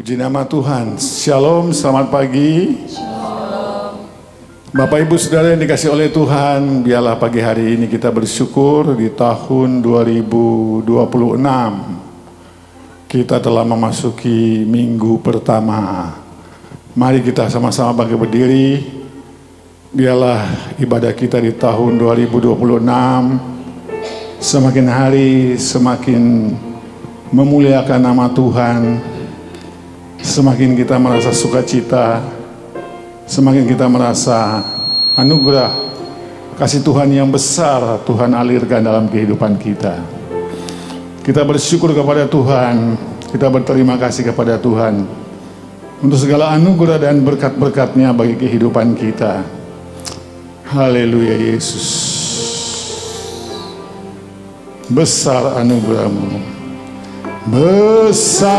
Puji nama Tuhan. Shalom, selamat pagi. Shalom. Bapak Ibu Saudara yang dikasih oleh Tuhan, biarlah pagi hari ini kita bersyukur di tahun 2026. Kita telah memasuki minggu pertama. Mari kita sama-sama bangkit berdiri. Biarlah ibadah kita di tahun 2026 semakin hari semakin memuliakan nama Tuhan. Semakin kita merasa sukacita, semakin kita merasa anugerah kasih Tuhan yang besar Tuhan alirkan dalam kehidupan kita. Kita bersyukur kepada Tuhan, kita berterima kasih kepada Tuhan untuk segala anugerah dan berkat-berkat-Nya bagi kehidupan kita. Haleluya Yesus. Besar anugerah-Mu. Besar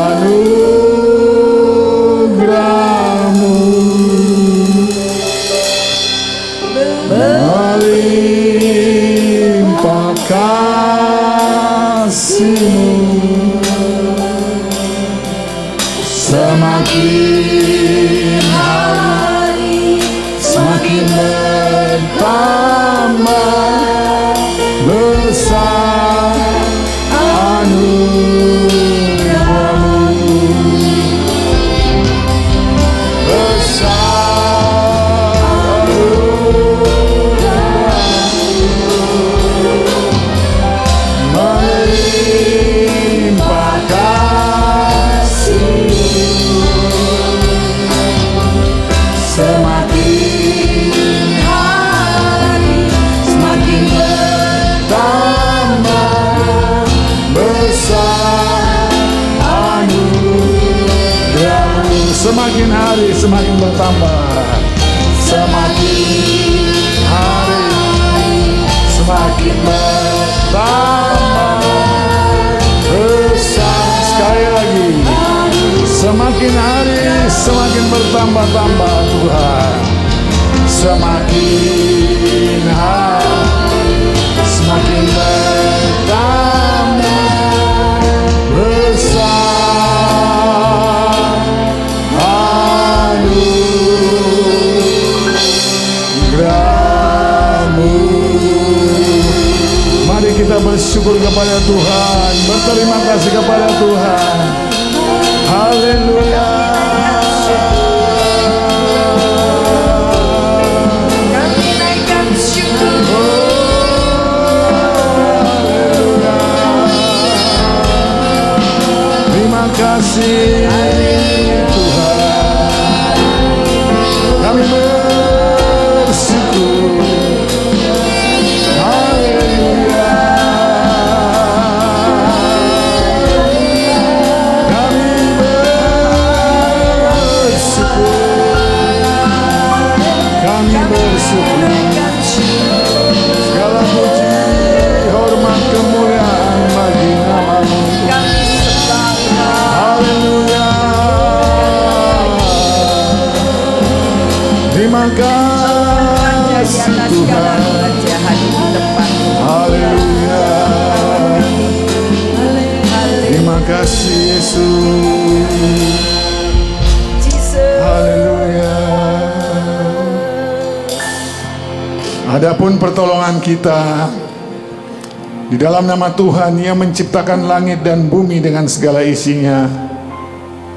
anugerah-Mu, melimpah kasih-Mu, semakin hari semakin bertambah besar. Semakin hari semakin bertambah, semakin hari semakin bertambah besar. Sekali lagi, semakin hari semakin bertambah-tambah Tuhan. Semakin hari semakin bertambah besar. Mari kita bersyukur kepada Tuhan, berterima kasih kepada Tuhan. Haleluya. Kami naikkan syukur. Terima kasih Tuhan. Kami bersyukur. Segala puji, hormat, kemuliaan bagi nama-Mu. Haleluya. Terima kasih Tuhan. Haleluya. Terima kasih Yesus. Haleluya. Adapun pertolongan kita di dalam nama Tuhan yang menciptakan langit dan bumi dengan segala isinya,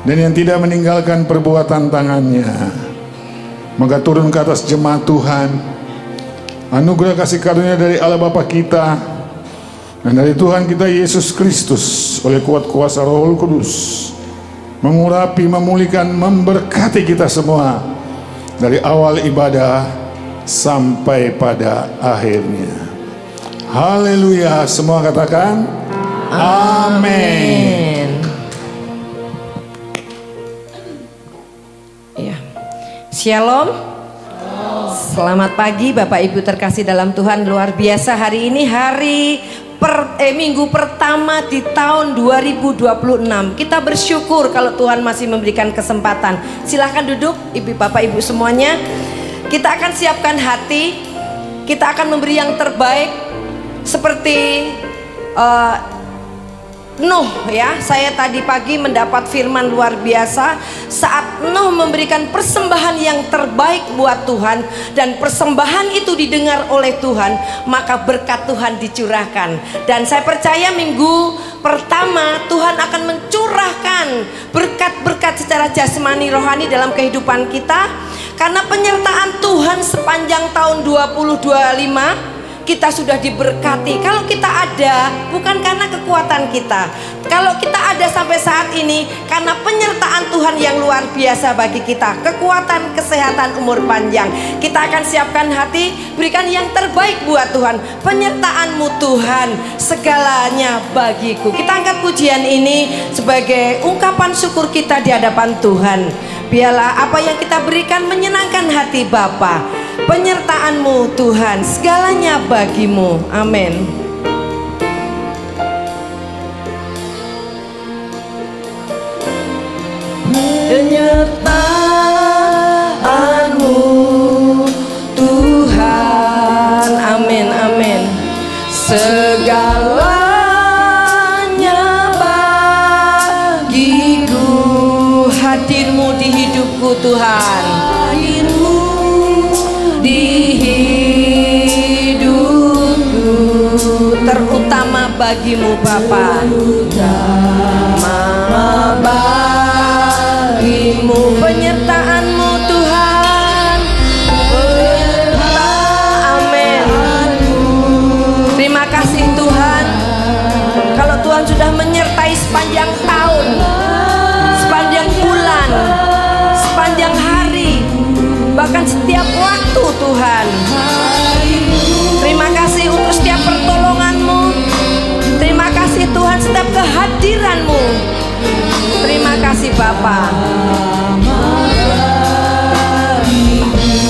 dan yang tidak meninggalkan perbuatan tangannya, maka turun ke atas jemaat Tuhan anugerah kasih karunia dari Allah Bapa kita dan dari Tuhan kita Yesus Kristus oleh kuat kuasa Roh Kudus, mengurapi, memulihkan, memberkati kita semua dari awal ibadah sampai pada akhirnya. Haleluya. Semua katakan amin. Ya. Shalom. Selamat pagi Bapak Ibu terkasih dalam Tuhan. Luar biasa, hari ini minggu pertama di tahun 2026. Kita bersyukur kalau Tuhan masih memberikan kesempatan. Silahkan duduk Ibu Bapak Ibu semuanya. Kita akan siapkan hati, kita akan memberi yang terbaik seperti Nuh ya, saya tadi pagi mendapat firman luar biasa saat Nuh memberikan persembahan yang terbaik buat Tuhan dan persembahan itu didengar oleh Tuhan, maka berkat Tuhan dicurahkan. Dan saya percaya minggu pertama Tuhan akan mencurahkan berkat-berkat secara jasmani rohani dalam kehidupan kita, karena penyertaan Tuhan sepanjang tahun 2025 kita sudah diberkati. Kalau kita ada bukan karena kekuatan kita, kalau kita ada sampai saat ini karena penyertaan Tuhan yang luar biasa bagi kita, kekuatan, kesehatan, umur panjang. Kita akan siapkan hati, berikan yang terbaik buat Tuhan. Penyertaan-Mu Tuhan segalanya bagiku. Kita angkat pujian ini sebagai ungkapan syukur kita di hadapan Tuhan. Biarlah apa yang kita berikan menyenangkan hati Bapa. Penyertaan-Mu Tuhan segalanya bagimu. Amin. Penyertaan-Mu Tuhan. Amin, amin. Segalanya bagiku. Hadir-Mu di hidupku Tuhan. Di hidupku, terutama bagimu Bapa, terutama bagimu. Penyertaan-Mu Tuhan, amin. Terima kasih Tuhan, kalau Tuhan sudah menyertai sepanjang tahun, sepanjang bulan, sepanjang hari, bahkan setiap waktu Tuhan. Terima kasih untuk setiap pertolongan-Mu. Terima kasih Tuhan setiap kehadiran-Mu. Terima kasih Bapa.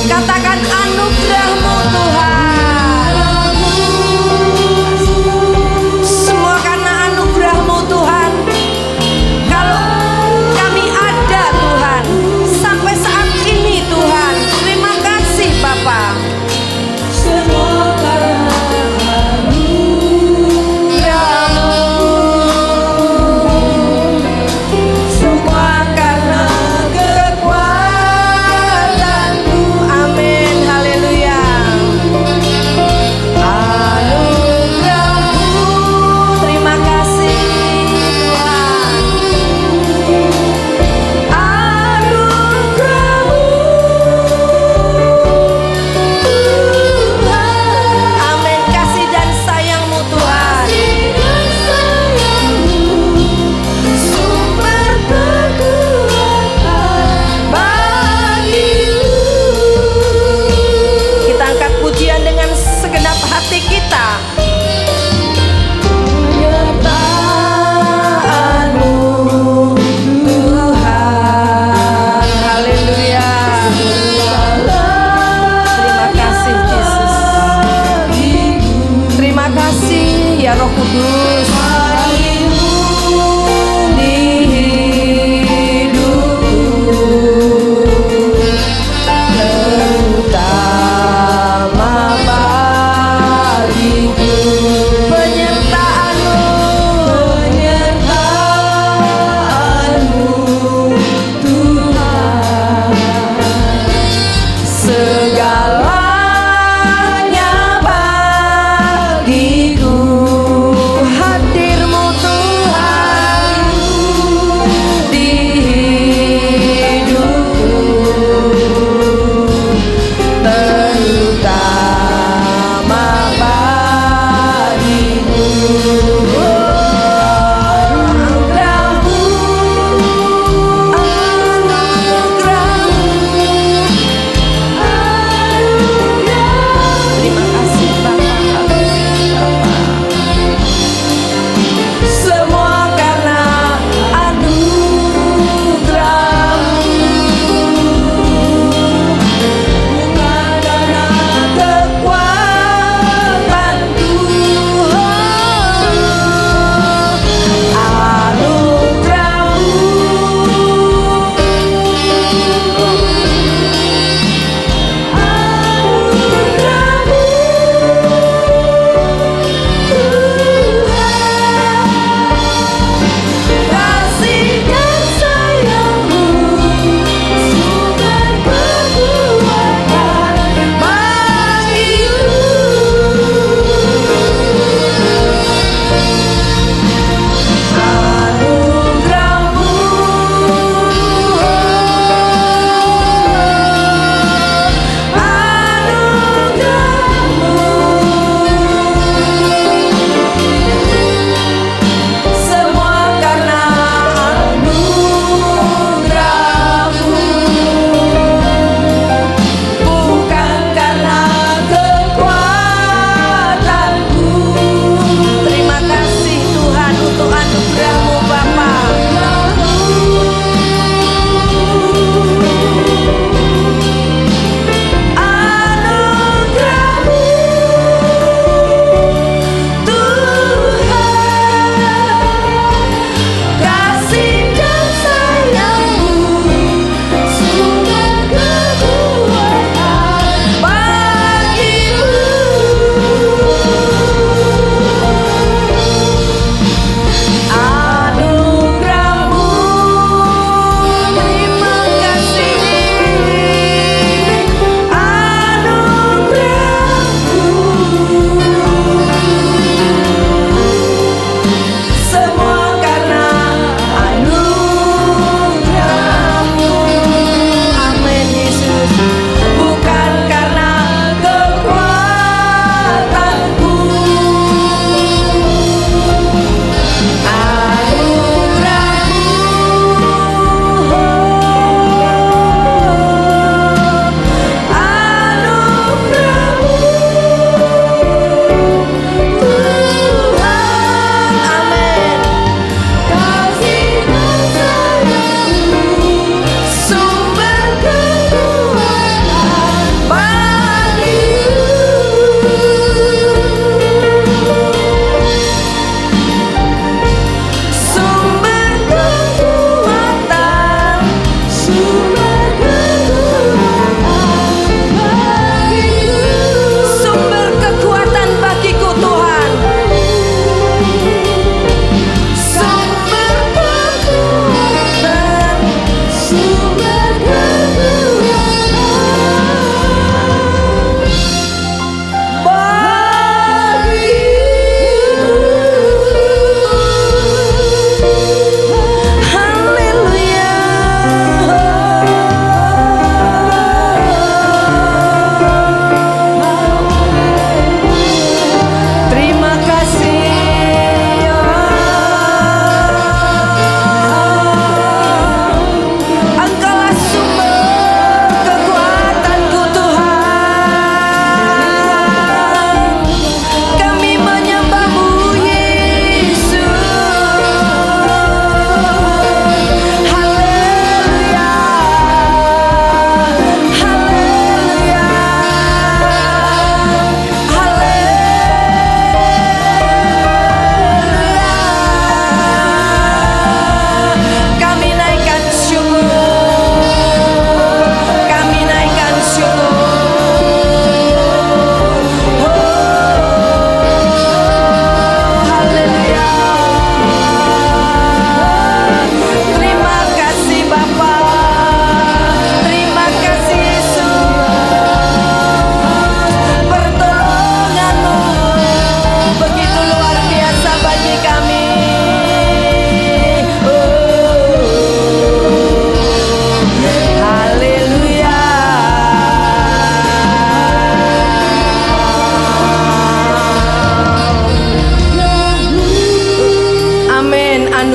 Katakan anugerah-Mu Tuhan. Semua karena anugerah-Mu Tuhan. Kalau kami ada Tuhan sampai saat ini Tuhan, terima kasih Bapa. Semua karena anugerah-Mu, semua karena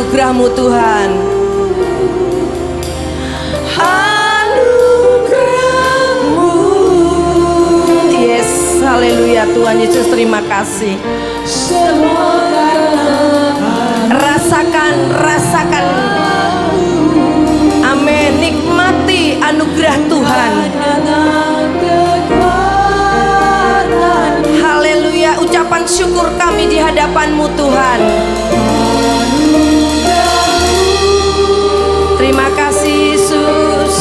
anugerah-Mu Tuhan. Anugerah-Mu. Yes, haleluya Tuhan Yesus, terima kasih. Rasakan. Amin. Nikmati anugerah Tuhan. Haleluya. Ucapan syukur kami di hadapan-Mu Tuhan. Terima kasih Yesus.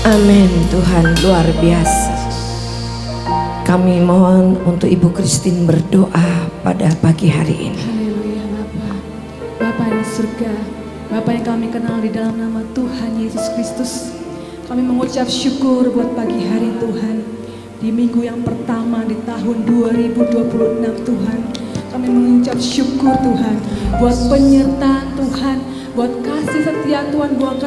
Amin Tuhan, luar biasa. Kami mohon untuk Ibu Christine berdoa pada pagi hari ini. Haleluya Bapak. Bapak di surga, Bapak yang kami kenal di dalam nama Tuhan Yesus Kristus. Kami mengucap syukur buat pagi hari Tuhan. Di minggu yang pertama di tahun 2026 Tuhan. Kami mengucap syukur Tuhan buat penyertaan Tuhan, buat kasih setia Tuhan, buat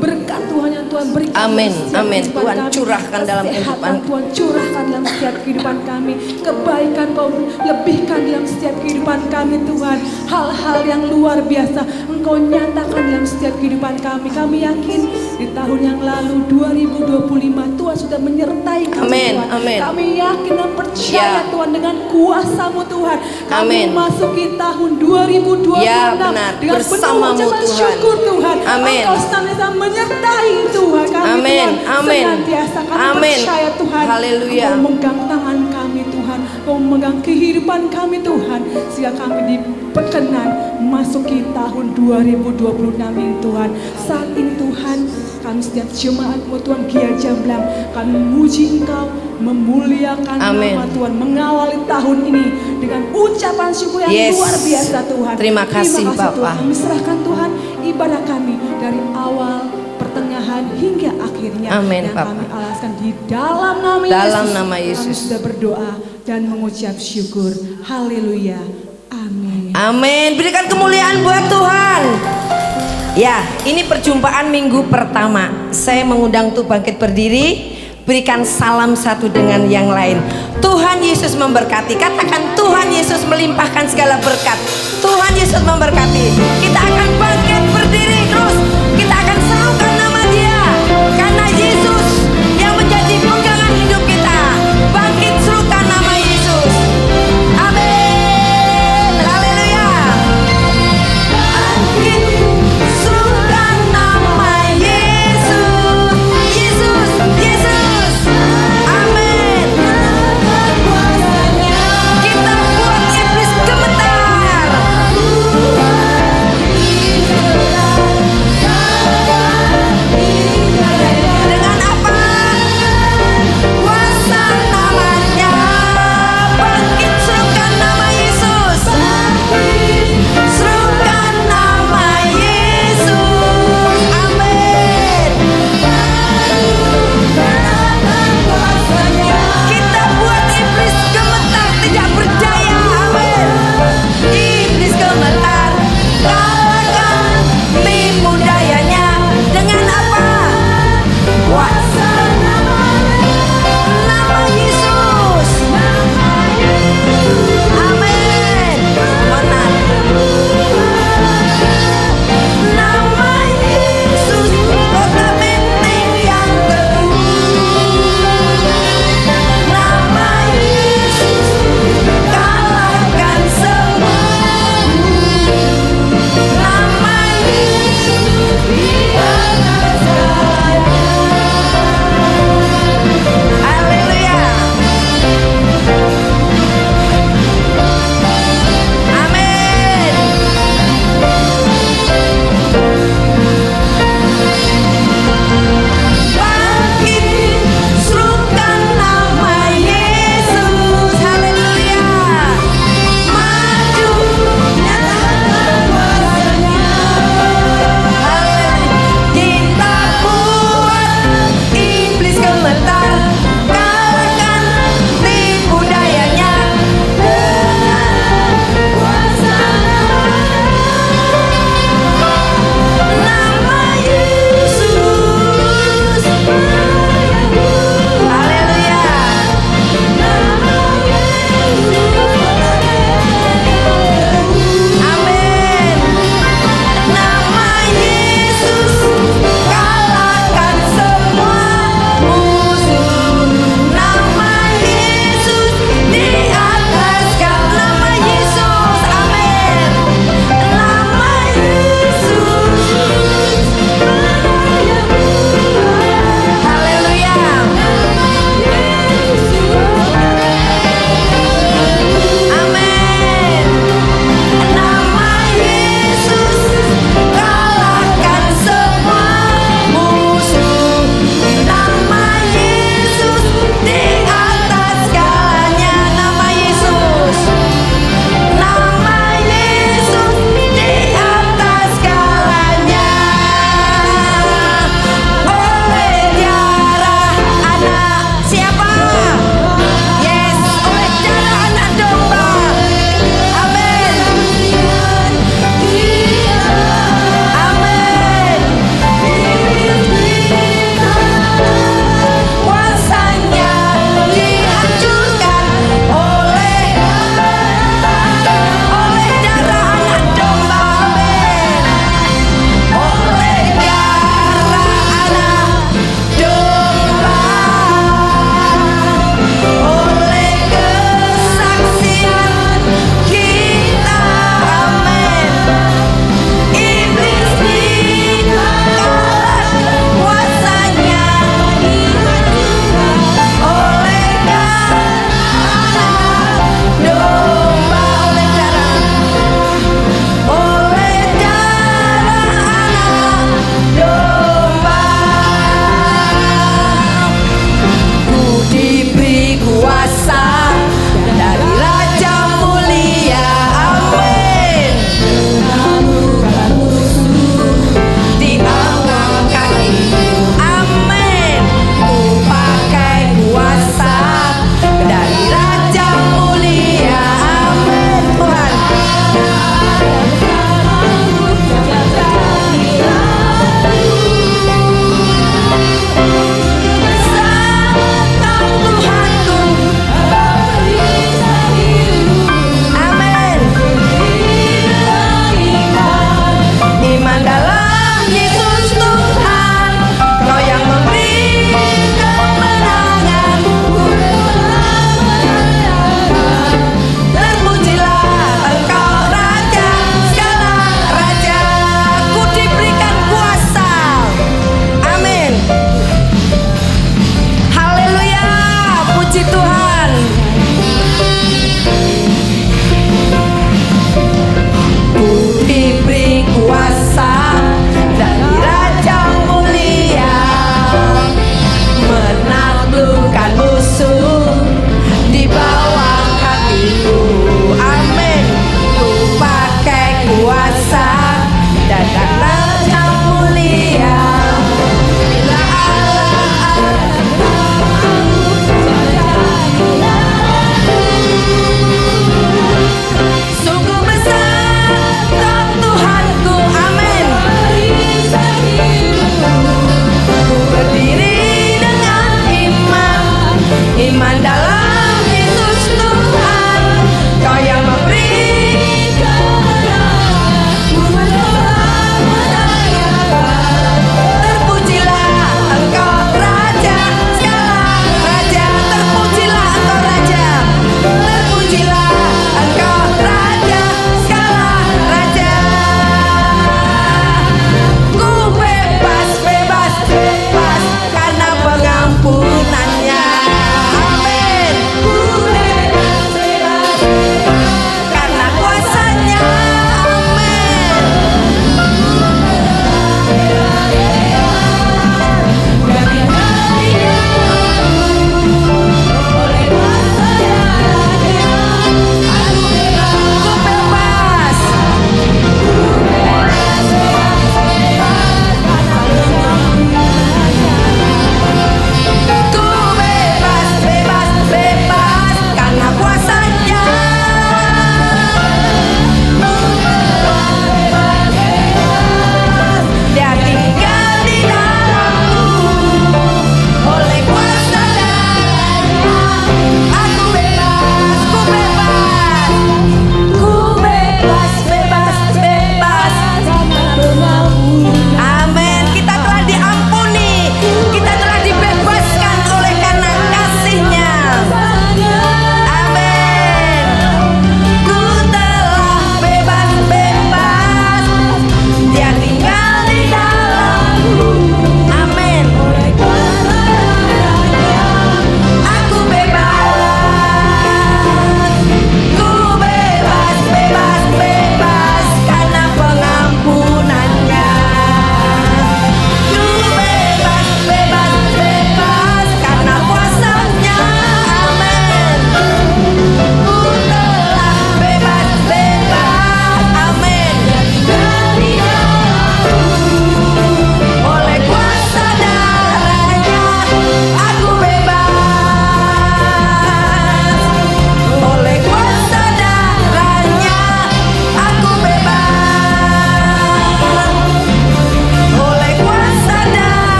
berkat Tuhan yang Tuhan berikan. Amin, amin. Tuhan Tuhan curahkan dalam kehidupan. Tuhan curahkan dalam setiap kehidupan kami. Kebaikan Kau lebihkan dalam setiap kehidupan kami Tuhan. Hal-hal yang luar biasa Engkau nyatakan dalam setiap kehidupan kami. Kami yakin di tahun yang lalu 2025 Tuhan sudah menyertai kami. Amin, Tuhan. amin. Kami yakin dan percaya Ya. Tuhan dengan kuasa-Mu Tuhan. Kami Amin. memasuki tahun 2026 Ya, benar. dengan Bersama-Mu, penuh ucapan Tuhan. syukur Tuhan. Amin. Engkau senantiasa menyertai Tuhan kami Amin, Tuhan. amin. Senantiasa kami Amin. percaya Tuhan. Haleluya. Engkau memegang tangan kami Tuhan. Engkau memegang kehidupan kami Tuhan. Sehingga kami diperkenan masuk memasuki tahun 2026 ini Tuhan. Saat ini Tuhan, kami setiap jemaat-Mu Tuhan Gia Jamblang, kami memuji Engkau, memuliakan Amin. nama Tuhan, mengawali tahun ini dengan ucapan syukur yang Yes. luar biasa Tuhan. Terima kasih, Bapak. Tuhan. Kami serahkan Tuhan ibadah kami dari awal, pertengahan hingga akhirnya. Amin, yang Bapak. kami alaskan di dalam nama Dalam Yesus. nama Kami Yesus. sudah berdoa dan mengucap syukur. Haleluya. Amin. Amin. Berikan kemuliaan buat Tuhan. Ya, ini perjumpaan minggu pertama. Saya mengundang untuk bangkit berdiri, berikan salam satu dengan yang lain. Tuhan Yesus memberkati. Katakan Tuhan Yesus melimpahkan segala berkat. Tuhan Yesus memberkati. Kita akan bangkit berdiri terus. Kita akan serukan nama Dia. Karena Yesus yang menjadi pegangan hidup kita. Bangkit serukan nama Yesus. Amin. Haleluya. Bangkit serukan nama Yesus. Yesus, Yesus. Amin. Kita buat iblis gemetar.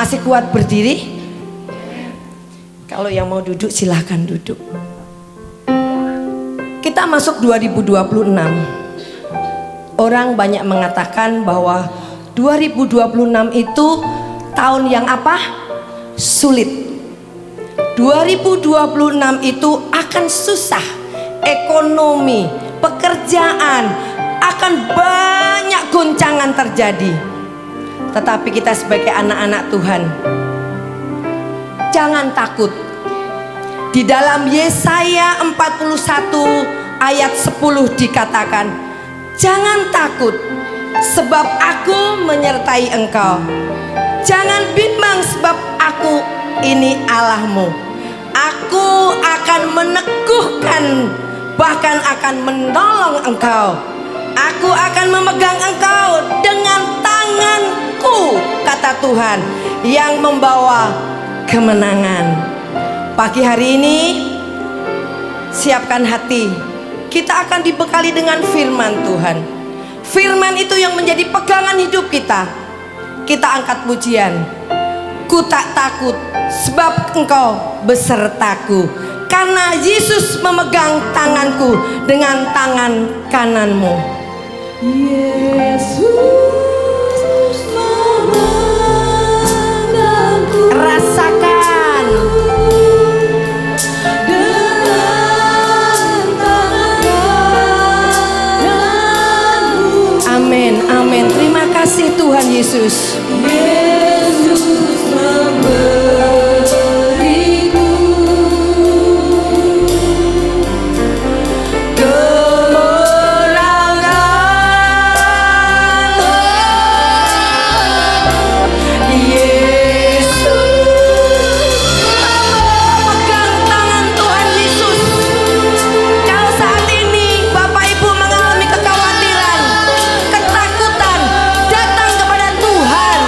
Masih kuat berdiri? Kalau yang mau duduk silahkan duduk. Kita masuk 2026. Orang banyak mengatakan bahwa 2026 itu tahun yang apa? Sulit. 2026 itu akan susah. Ekonomi, pekerjaan, akan banyak goncangan terjadi. Tetapi kita sebagai anak-anak Tuhan, jangan takut. Di dalam Yesaya 41 ayat 10 dikatakan, jangan takut sebab aku menyertai engkau. Jangan bimbang sebab aku ini Allahmu. Aku akan meneguhkan, bahkan akan menolong engkau. Aku akan memegang engkau dengan tanganku, kata Tuhan, yang membawa kemenangan. Pagi hari ini siapkan hati. Kita akan dibekali dengan firman Tuhan. Firman itu yang menjadi pegangan hidup kita. Kita angkat pujian. Ku tak takut sebab engkau besertaku, karena Yesus memegang tanganku dengan tangan kananmu. Yesus memegangku. Rasakan. Amin, amin. Terima kasih Tuhan Yesus. Yesus memberiku kemenangan. Yesus memegang tangan Tuhan Yesus. Kalau saat ini Bapak Ibu mengalami kekhawatiran, ketakutan, datang kepada Tuhan.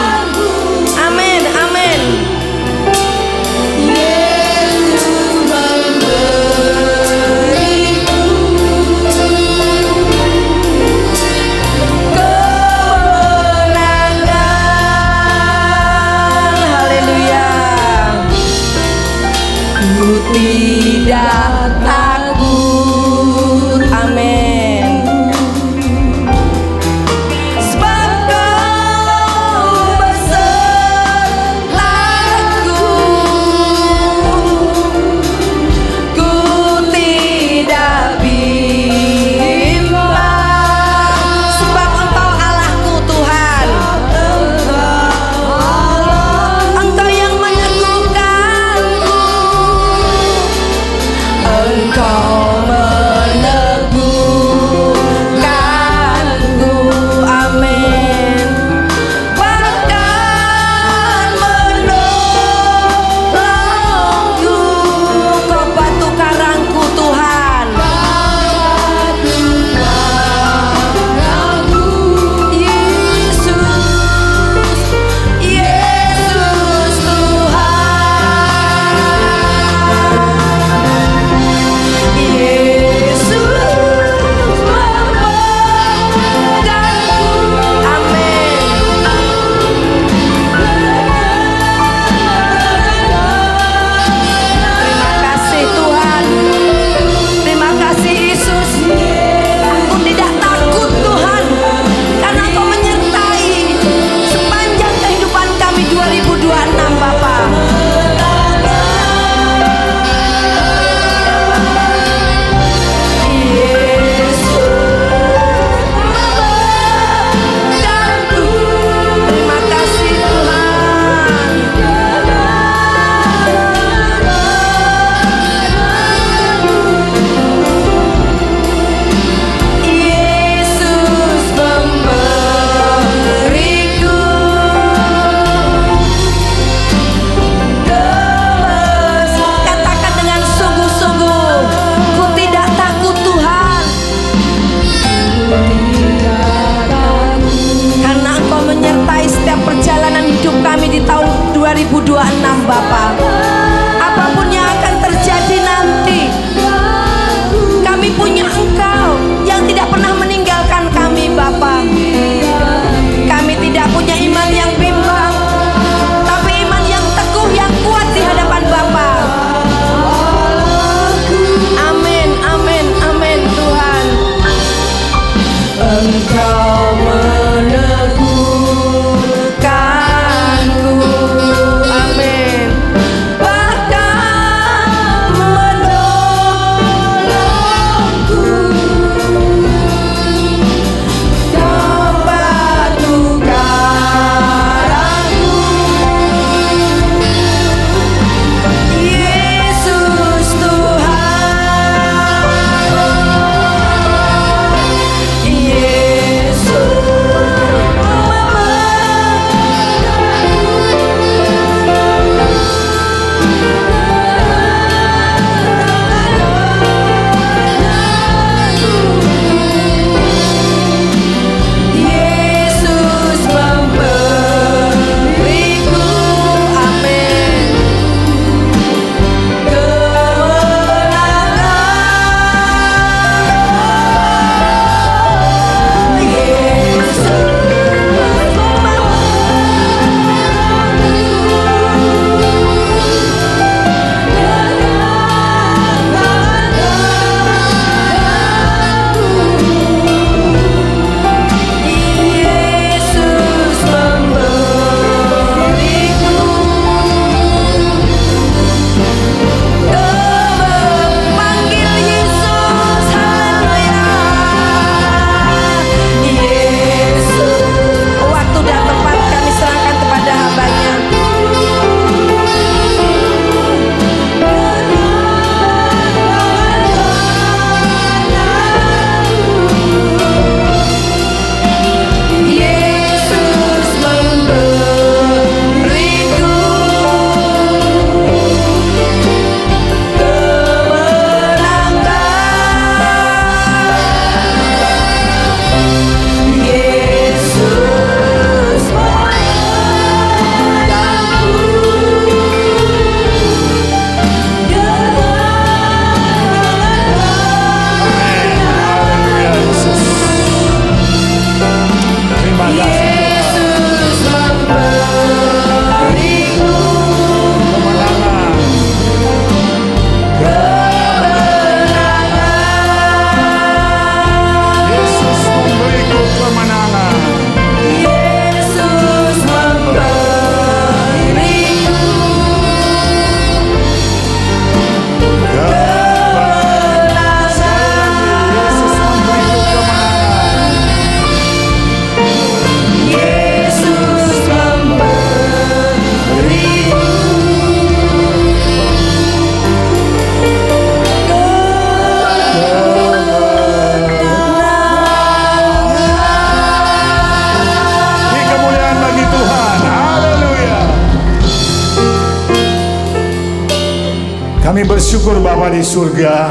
Kami bersyukur Bapa di surga.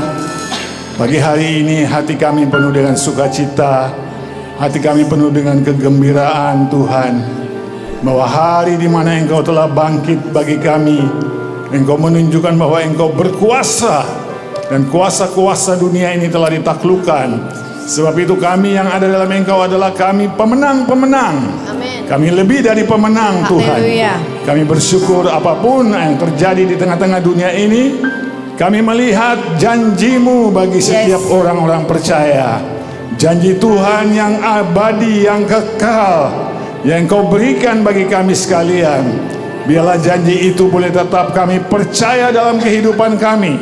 Pagi hari ini hati kami penuh dengan sukacita, hati kami penuh dengan kegembiraan Tuhan, bahwa hari di mana Engkau telah bangkit bagi kami, Engkau menunjukkan bahwa Engkau berkuasa dan kuasa-kuasa dunia ini telah ditaklukkan. Sebab itu kami yang ada dalam Engkau adalah kami pemenang-pemenang. Amin. Kami lebih dari pemenang Tuhan. Haleluya. Kami bersyukur apapun yang terjadi di tengah-tengah dunia ini, kami melihat janji-Mu bagi setiap orang-orang percaya. Janji Tuhan yang abadi, yang kekal, yang Engkau berikan bagi kami sekalian. Biarlah janji itu boleh tetap kami percaya dalam kehidupan kami,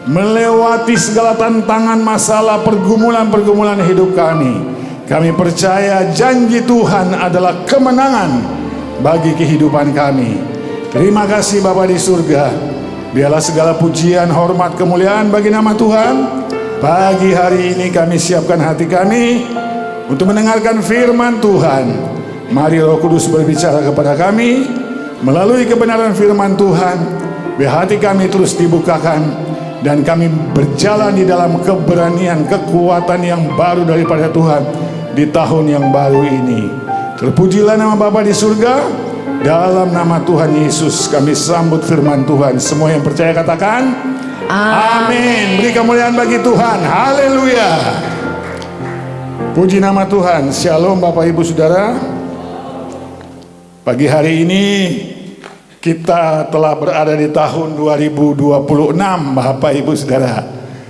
melewati segala tantangan, masalah, pergumulan-pergumulan hidup kami. Kami percaya janji Tuhan adalah kemenangan bagi kehidupan kami. Terima kasih Bapa di surga. Biarlah segala pujian, hormat, kemuliaan bagi nama Tuhan. Pagi hari ini kami siapkan hati kami untuk mendengarkan firman Tuhan. Mari Roh Kudus berbicara kepada kami melalui kebenaran firman Tuhan. Biar hati kami terus dibukakan dan kami berjalan di dalam keberanian, kekuatan yang baru daripada Tuhan di tahun yang baru ini. Terpujilah nama Bapa di surga. Dalam nama Tuhan Yesus kami sambut firman Tuhan. Semua yang percaya katakan amin. Beri kemuliaan bagi Tuhan. Haleluya. Puji nama Tuhan. Shalom Bapak Ibu Saudara. Pagi hari ini kita telah berada di tahun 2026 Bapak Ibu Saudara.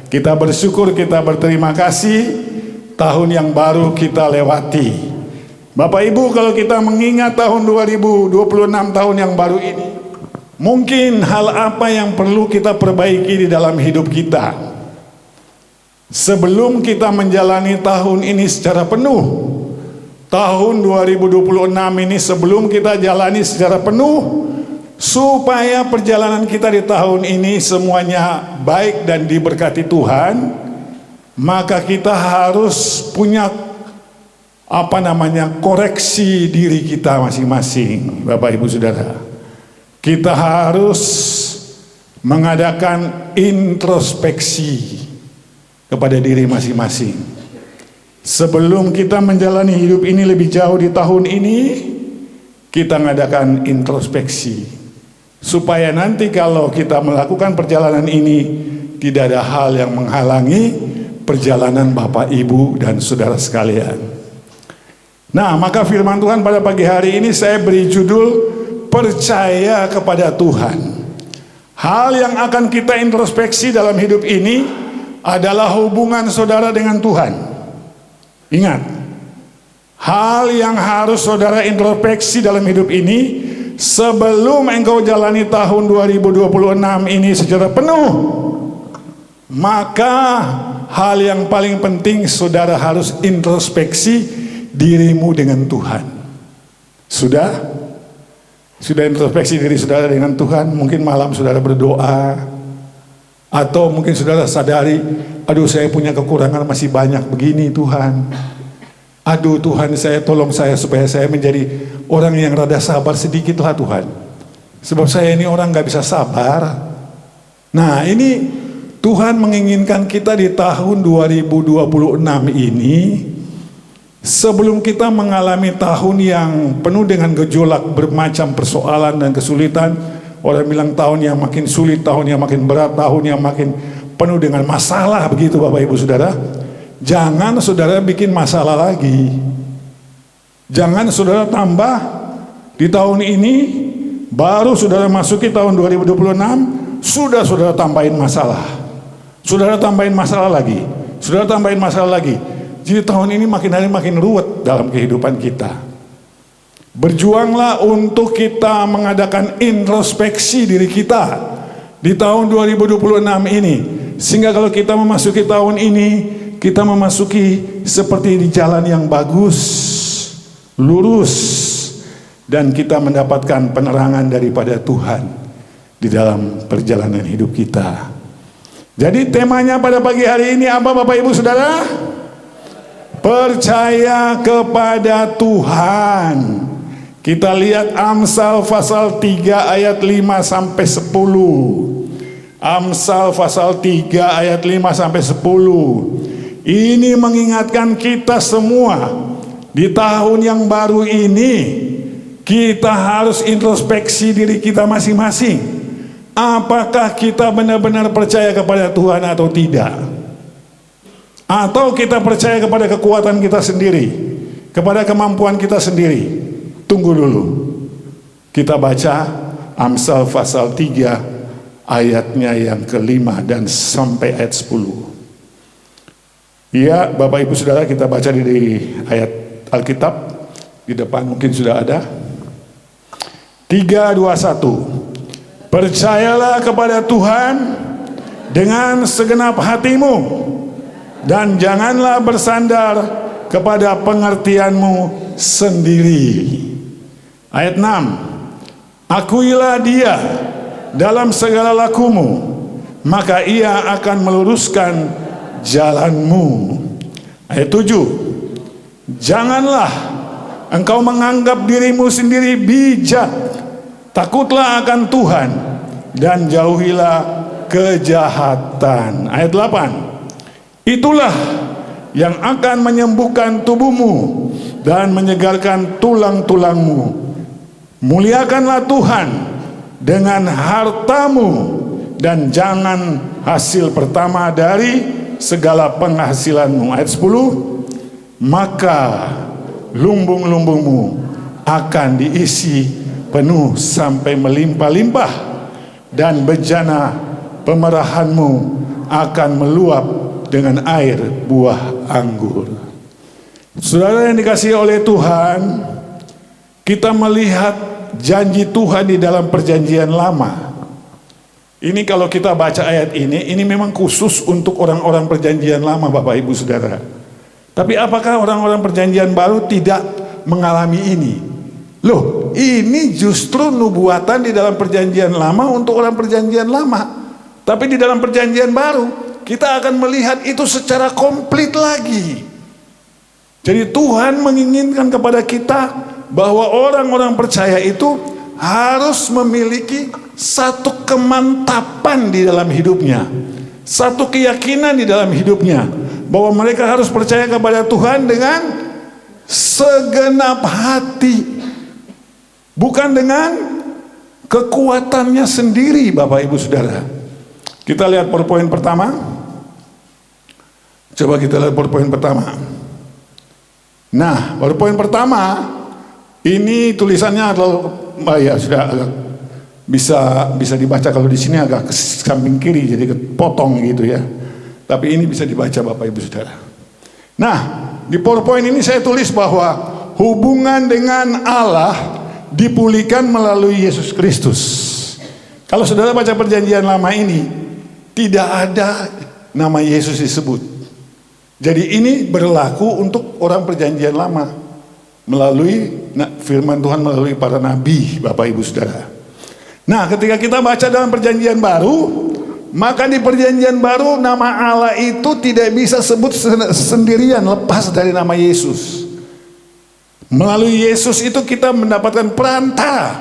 Kita bersyukur, kita berterima kasih, tahun yang baru kita lewati. Bapak Ibu, kalau kita mengingat tahun 2026, tahun yang baru ini, mungkin hal apa yang perlu kita perbaiki di dalam hidup kita sebelum kita menjalani tahun ini secara penuh. Tahun 2026 ini sebelum kita jalani secara penuh, supaya perjalanan kita di tahun ini semuanya baik dan diberkati Tuhan, maka kita harus punya koreksi diri kita masing-masing. Bapak Ibu Saudara, kita harus mengadakan introspeksi kepada diri masing-masing. Sebelum kita menjalani hidup ini lebih jauh di tahun ini, kita mengadakan introspeksi, supaya nanti kalau kita melakukan perjalanan ini, tidak ada hal yang menghalangi perjalanan Bapak, Ibu, dan Saudara sekalian. Nah, maka firman Tuhan pada pagi hari ini saya beri judul Percaya kepada Tuhan. Hal yang akan kita introspeksi dalam hidup ini adalah hubungan saudara dengan Tuhan. Ingat, hal yang harus saudara introspeksi dalam hidup ini sebelum engkau jalani tahun 2026 ini secara penuh, maka hal yang paling penting saudara harus introspeksi dirimu dengan Tuhan. Sudah introspeksi diri saudara dengan Tuhan? Mungkin malam saudara berdoa, atau mungkin saudara sadari, aduh saya punya kekurangan masih banyak begini Tuhan. Aduh Tuhan, tolong saya supaya saya menjadi orang yang rada sabar sedikitlah Tuhan. Sebab saya ini orang gak bisa sabar. Nah, ini Tuhan menginginkan kita di tahun 2026 ini, sebelum kita mengalami tahun yang penuh dengan gejolak bermacam persoalan dan kesulitan. Orang bilang tahun yang makin sulit, tahun yang makin berat, tahun yang makin penuh dengan masalah, begitu Bapak Ibu Saudara. Jangan saudara bikin masalah lagi. Jangan saudara tambah di tahun ini, baru saudara masuki tahun 2026, sudah saudara tambahin masalah. Saudara tambahin masalah lagi. Saudara tambahin masalah lagi. Jadi tahun ini makin hari makin ruwet dalam kehidupan kita. Berjuanglah untuk kita mengadakan introspeksi diri kita di tahun 2026 ini, sehingga kalau kita memasuki tahun ini, kita memasuki seperti di jalan yang bagus, lurus, dan kita mendapatkan penerangan daripada Tuhan di dalam perjalanan hidup kita. Jadi temanya pada pagi hari ini apa Bapak Ibu Saudara? Percaya kepada Tuhan. Kita lihat Amsal pasal 3 ayat 5 sampai 10. Amsal pasal 3 ayat 5 sampai 10. Ini mengingatkan kita semua di tahun yang baru ini kita harus introspeksi diri kita masing-masing. Apakah kita benar-benar percaya kepada Tuhan atau tidak? Atau kita percaya kepada kekuatan kita sendiri, kepada kemampuan kita sendiri? Tunggu dulu. Kita baca Amsal pasal 3 ayatnya yang ke-5 dan sampai ayat 10. Ya, Bapak Ibu Saudara, kita baca di ayat Alkitab di depan mungkin sudah ada. 3, 2, 1. Percayalah kepada Tuhan dengan segenap hatimu dan janganlah bersandar kepada pengertianmu sendiri. Ayat 6. Akuilah Dia dalam segala lakumu, maka Ia akan meluruskan jalanmu. Ayat 7. Janganlah engkau menganggap dirimu sendiri bijak, takutlah akan Tuhan dan jauhilah kejahatan. Ayat 8. Itulah yang akan menyembuhkan tubuhmu dan menyegarkan tulang-tulangmu. Muliakanlah Tuhan dengan hartamu dan jangan hasil pertama dari segala penghasilanmu. Ayat 10. Maka lumbung-lumbungmu akan diisi penuh sampai melimpah-limpah dan bejana pemerahanmu akan meluap dengan air buah anggur. Saudara yang dikasihi oleh Tuhan, kita melihat janji Tuhan di dalam perjanjian lama. Ini kalau kita baca ayat ini memang khusus untuk orang-orang perjanjian lama, Bapak Ibu Saudara. Tapi apakah orang-orang perjanjian baru tidak mengalami ini? Loh, ini justru nubuatan di dalam perjanjian lama untuk orang perjanjian lama. Tapi di dalam perjanjian baru, kita akan melihat itu secara komplit lagi. Jadi Tuhan menginginkan kepada kita bahwa orang-orang percaya itu harus memiliki satu kemantapan di dalam hidupnya, satu keyakinan di dalam hidupnya, bahwa mereka harus percaya kepada Tuhan dengan segenap hati, bukan dengan kekuatannya sendiri. Bapak Ibu Saudara, kita lihat PowerPoint pertama. Coba kita lihat PowerPoint pertama. Nah, PowerPoint pertama ini tulisannya adalah, ya sudah agak bisa dibaca. Kalau di sini agak ke samping kiri jadi kepotong gitu ya. Tapi ini bisa dibaca Bapak Ibu Saudara. Nah, di PowerPoint ini saya tulis bahwa hubungan dengan Allah dipulihkan melalui Yesus Kristus. Kalau saudara baca perjanjian lama ini, tidak ada nama Yesus disebut. Jadi ini berlaku untuk orang perjanjian lama melalui firman Tuhan melalui para nabi, Bapak Ibu Saudara. Nah, ketika kita baca dalam perjanjian baru, maka di perjanjian baru nama Allah itu tidak bisa sebut sendirian lepas dari nama Yesus. Melalui Yesus itu kita mendapatkan perantara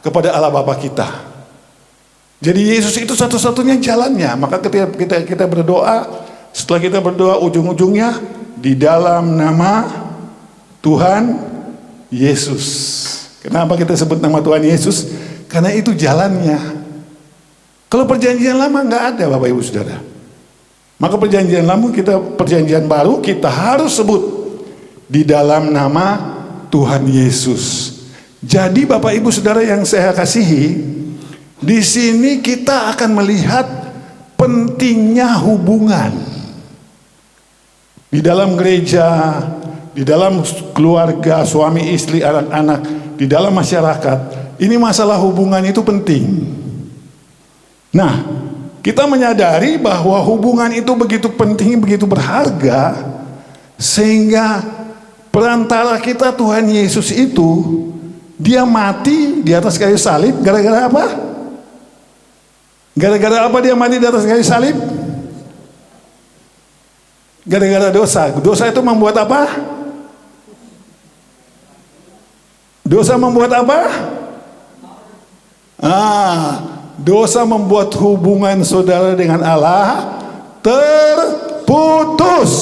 kepada Allah Bapa kita. Jadi Yesus itu satu-satunya jalannya. Maka ketika kita berdoa, setelah kita berdoa, ujung-ujungnya di dalam nama Tuhan Yesus. Kenapa kita sebut nama Tuhan Yesus? Karena itu jalannya. Kalau perjanjian lama nggak ada, Bapak Ibu Saudara. Maka perjanjian lama perjanjian baru kita harus sebut di dalam nama Tuhan Yesus. Jadi Bapak Ibu Saudara yang saya kasihi, di sini kita akan melihat pentingnya hubungan di dalam gereja, di dalam keluarga, suami istri, anak-anak, di dalam masyarakat. Ini masalah hubungan itu penting. Nah, kita menyadari bahwa hubungan itu begitu penting, begitu berharga, sehingga perantara kita Tuhan Yesus itu, dia mati di atas kayu salib gara-gara apa? Gara-gara apa dia mati di atas kayu salib? Gara-gara dosa. Dosa itu membuat apa? Dosa membuat apa? dosa membuat hubungan saudara dengan Allah terputus.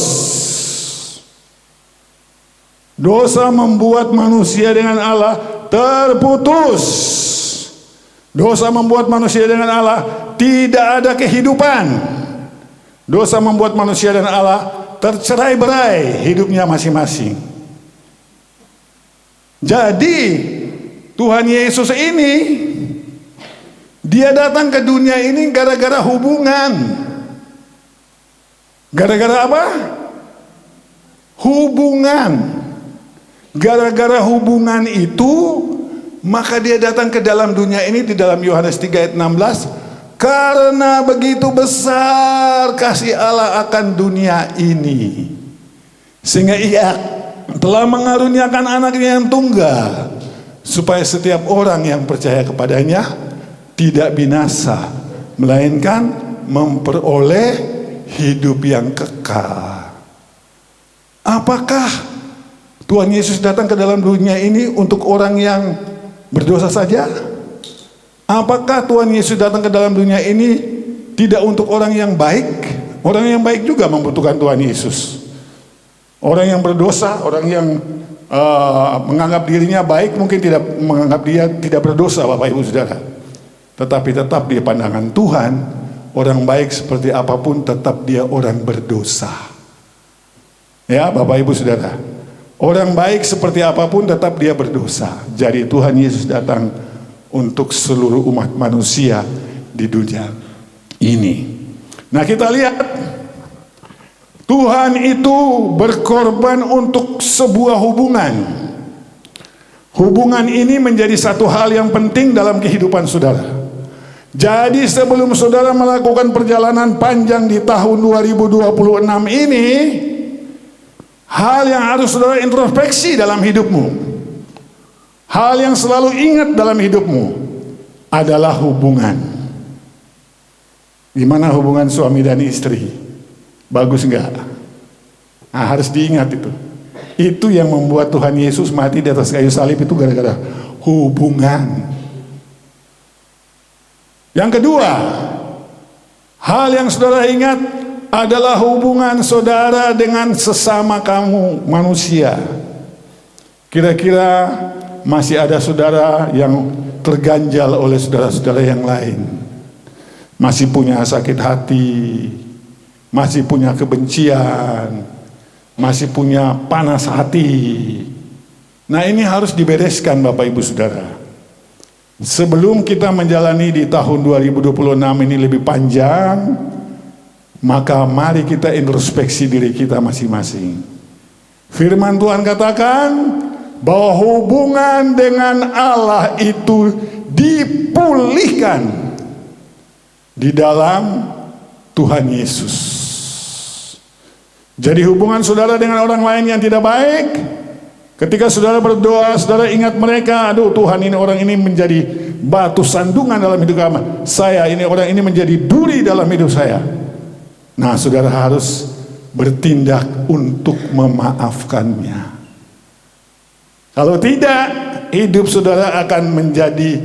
Dosa membuat manusia dengan Allah terputus. Dosa membuat manusia dengan Allah tidak ada kehidupan. Dosa membuat manusia dan Allah tercerai-berai hidupnya masing-masing. Jadi Tuhan Yesus ini, dia datang ke dunia ini gara-gara hubungan. Gara-gara apa? Hubungan. Gara-gara hubungan itu, maka dia datang ke dalam dunia ini di dalam Yohanes 3 ayat 16. Karena begitu besar kasih Allah akan dunia ini, sehingga ia telah mengaruniakan anaknya yang tunggal, supaya setiap orang yang percaya kepadanya tidak binasa, melainkan memperoleh hidup yang kekal. Apakah Tuhan Yesus datang ke dalam dunia ini untuk orang yang berdosa saja? Apakah Tuhan Yesus datang ke dalam dunia ini tidak untuk orang yang baik? Orang yang baik juga membutuhkan Tuhan Yesus. Orang yang berdosa, orang yang menganggap dirinya baik, mungkin tidak menganggap dia tidak berdosa, Bapak Ibu Saudara. Tetapi tetap di pandangan Tuhan, orang baik seperti apapun tetap dia orang berdosa. Ya, Bapak Ibu Saudara. Orang baik seperti apapun tetap dia berdosa. Jadi Tuhan Yesus datang untuk seluruh umat manusia di dunia ini. Nah, kita lihat Tuhan itu berkorban untuk sebuah hubungan. Hubungan ini menjadi satu hal yang penting dalam kehidupan saudara. Jadi sebelum saudara melakukan perjalanan panjang di tahun 2026 ini, hal yang harus saudara introspeksi dalam hidupmu, hal yang selalu ingat dalam hidupmu adalah hubungan. Gimana hubungan suami dan istri? Bagus enggak? Nah, harus diingat itu. Itu yang membuat Tuhan Yesus mati di atas kayu salib, itu gara-gara hubungan. Yang kedua, hal yang saudara ingat adalah hubungan saudara dengan sesama kamu manusia. Kira-kira masih ada saudara yang terganjal oleh saudara-saudara yang lain, masih punya sakit hati, masih punya kebencian, masih punya panas hati. Nah, ini harus dibereskan Bapak Ibu Saudara. Sebelum kita menjalani di tahun 2026 ini lebih panjang, maka mari kita introspeksi diri kita masing-masing. Firman Tuhan katakan bahwa hubungan dengan Allah itu dipulihkan di dalam Tuhan Yesus. Jadi hubungan saudara dengan orang lain yang tidak baik, ketika saudara berdoa, saudara ingat mereka, aduh Tuhan, ini orang ini menjadi batu sandungan dalam hidup saya, ini orang ini menjadi duri dalam hidup saya. Nah, saudara harus bertindak untuk memaafkannya. Kalau tidak, hidup saudara akan menjadi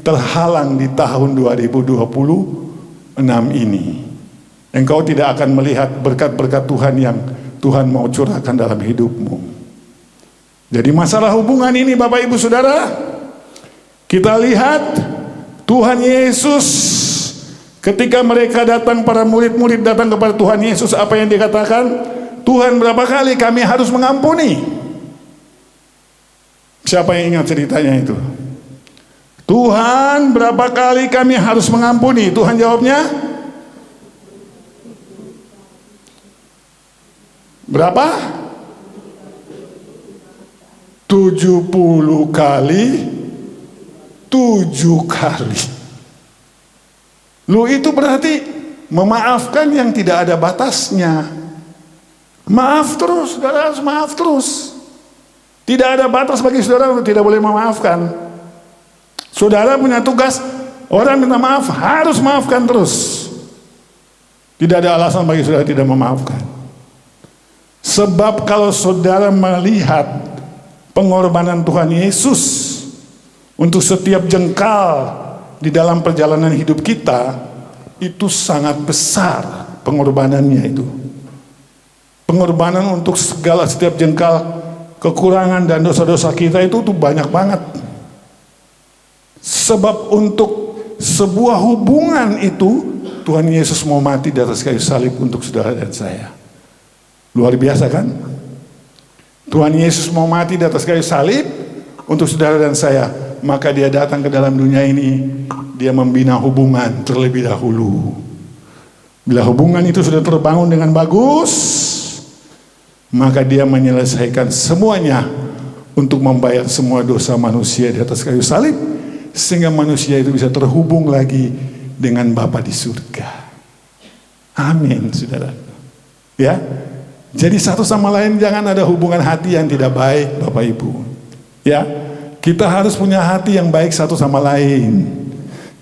terhalang di tahun 2026 ini. Engkau tidak akan melihat berkat-berkat Tuhan yang Tuhan mau curahkan dalam hidupmu. Jadi masalah hubungan ini Bapak Ibu Saudara, kita lihat Tuhan Yesus ketika mereka datang, para murid-murid datang kepada Tuhan Yesus, apa yang dikatakan? Tuhan, berapa kali kami harus mengampuni? Siapa yang ingat ceritanya itu? Tuhan, berapa kali kami harus mengampuni? Tuhan jawabnya berapa? 70 kali 7 kali. Lu itu berarti memaafkan yang tidak ada batasnya. Maaf terus, saudara harus maaf terus. Tidak ada batas bagi saudara untuk tidak boleh memaafkan. Saudara punya tugas, orang minta maaf harus maafkan terus. Tidak ada alasan bagi saudara tidak memaafkan. Sebab kalau saudara melihat pengorbanan Tuhan Yesus untuk setiap jengkal di dalam perjalanan hidup kita itu sangat besar pengorbanannya itu. Pengorbanan untuk segala setiap jengkal kekurangan dan dosa-dosa kita itu tuh banyak banget. Sebab untuk sebuah hubungan itu Tuhan Yesus mau mati di atas kayu salib untuk saudara dan saya. Luar biasa kan? Tuhan Yesus mau mati di atas kayu salib untuk saudara dan saya. Maka dia datang ke dalam dunia ini, dia membina hubungan terlebih dahulu. Bila hubungan itu sudah terbangun dengan bagus, maka dia menyelesaikan semuanya untuk membayar semua dosa manusia di atas kayu salib, sehingga manusia itu bisa terhubung lagi dengan Bapa di surga. Amin, saudara. Ya, jadi satu sama lain jangan ada hubungan hati yang tidak baik, Bapak Ibu. Ya, kita harus punya hati yang baik satu sama lain.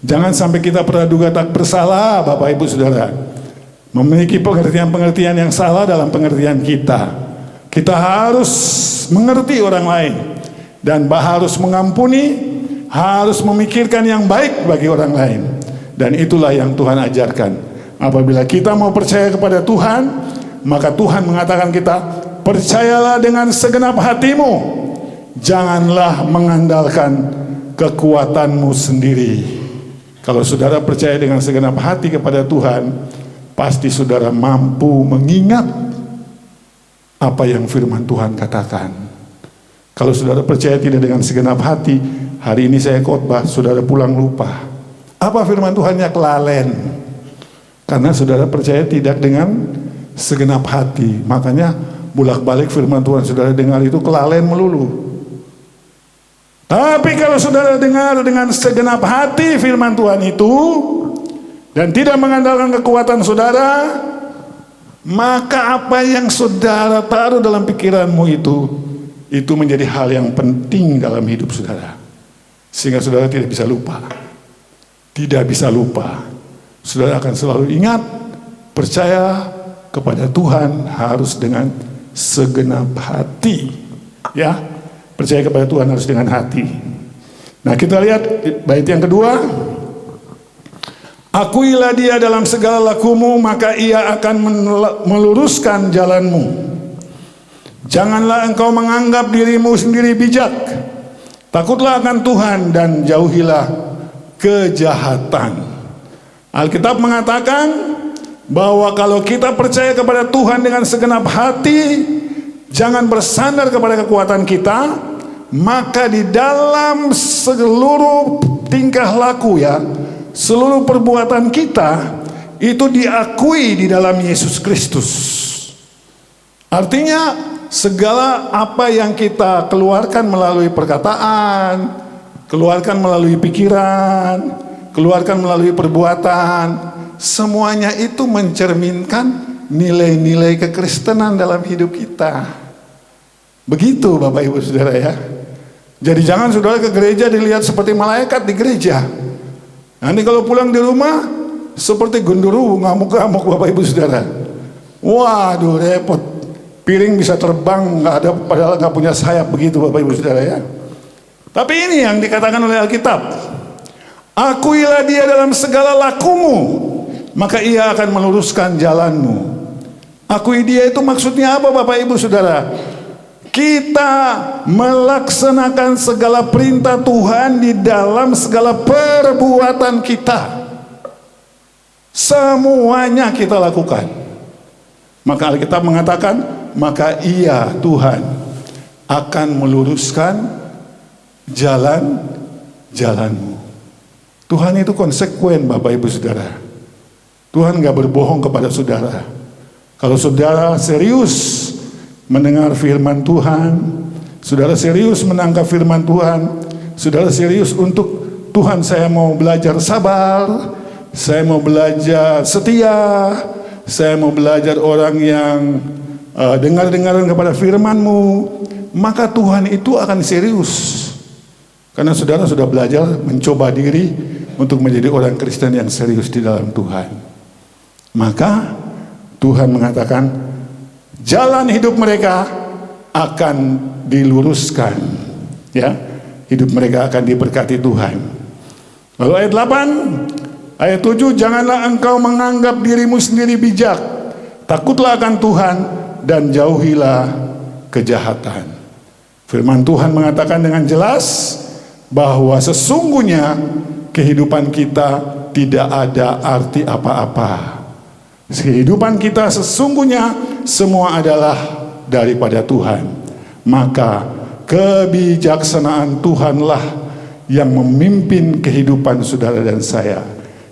Jangan sampai kita praduga tak bersalah, Bapak Ibu Saudara. Memiliki pengertian-pengertian yang salah dalam pengertian kita. Kita harus mengerti orang lain dan harus mengampuni, harus memikirkan yang baik bagi orang lain. Dan itulah yang Tuhan ajarkan. Apabila kita mau percaya kepada Tuhan, maka Tuhan mengatakan kita, percayalah dengan segenap hatimu, janganlah mengandalkan kekuatanmu sendiri. Kalau saudara percaya dengan segenap hati kepada Tuhan, pasti saudara mampu mengingat apa yang firman Tuhan katakan. Kalau saudara percaya tidak dengan segenap hati, hari ini saya khotbah, saudara pulang lupa. Apa firman Tuhannya? Kelalen. Karena saudara percaya tidak dengan segenap hati. Makanya bolak-balik firman Tuhan saudara dengar itu kelalen melulu. Tapi kalau saudara dengar dengan segenap hati firman Tuhan itu dan tidak mengandalkan kekuatan saudara, maka apa yang saudara taruh dalam pikiranmu itu menjadi hal yang penting dalam hidup saudara. Sehingga saudara tidak bisa lupa. Tidak bisa lupa. Saudara akan selalu ingat, percaya kepada Tuhan harus dengan segenap hati. Ya, percaya kepada Tuhan harus dengan hati. Nah, kita lihat bait yang kedua. Akuilah dia dalam segala lakumu, maka ia akan meluruskan jalanmu. Janganlah engkau menganggap dirimu sendiri bijak. Takutlah akan Tuhan dan jauhilah kejahatan. Alkitab mengatakan bahwa kalau kita percaya kepada Tuhan dengan segenap hati, jangan bersandar kepada kekuatan kita, maka di dalam seluruh tingkah laku ya, seluruh perbuatan kita itu diakui di dalam Yesus Kristus. Artinya segala apa yang kita keluarkan melalui perkataan, keluarkan melalui pikiran, keluarkan melalui perbuatan, semuanya itu mencerminkan nilai-nilai kekristenan dalam hidup kita. Begitu Bapak Ibu Saudara ya. Jadi jangan saudara ke gereja dilihat seperti malaikat di gereja. Nanti kalau pulang di rumah seperti gunduru ngamuk-ngamuk Bapak Ibu Saudara. Waduh repot. Piring bisa terbang nggak ada, padahal nggak punya sayap, begitu Bapak Ibu Saudara ya. Tapi ini yang dikatakan oleh Alkitab. Akuilah dia dalam segala lakumu, maka ia akan meluruskan jalanmu. Akui dia itu maksudnya apa Bapak Ibu Saudara? Kita melaksanakan segala perintah Tuhan di dalam segala perbuatan kita. Semuanya kita lakukan. Maka Alkitab mengatakan, maka ia Tuhan akan meluruskan jalan-jalanmu. Tuhan itu konsekuen Bapak Ibu Saudara. Tuhan gak berbohong kepada saudara. Kalau saudara serius mendengar firman Tuhan, saudara serius menangkap firman Tuhan, saudara serius untuk Tuhan, saya mau belajar sabar, saya mau belajar setia, saya mau belajar orang yang dengar-dengaran kepada firman-Mu, maka Tuhan itu akan serius. Karena saudara sudah belajar mencoba diri untuk menjadi orang Kristen yang serius di dalam Tuhan. Maka Tuhan mengatakan jalan hidup mereka akan diluruskan, ya, hidup mereka akan diberkati Tuhan. Lalu ayat 8, ayat 7, janganlah engkau menganggap dirimu sendiri bijak, takutlah akan Tuhan dan jauhilah kejahatan. Firman Tuhan mengatakan dengan jelas bahwa sesungguhnya kehidupan kita tidak ada arti apa-apa. Kehidupan kita sesungguhnya semua adalah daripada Tuhan. Maka kebijaksanaan Tuhanlah yang memimpin kehidupan saudara dan saya.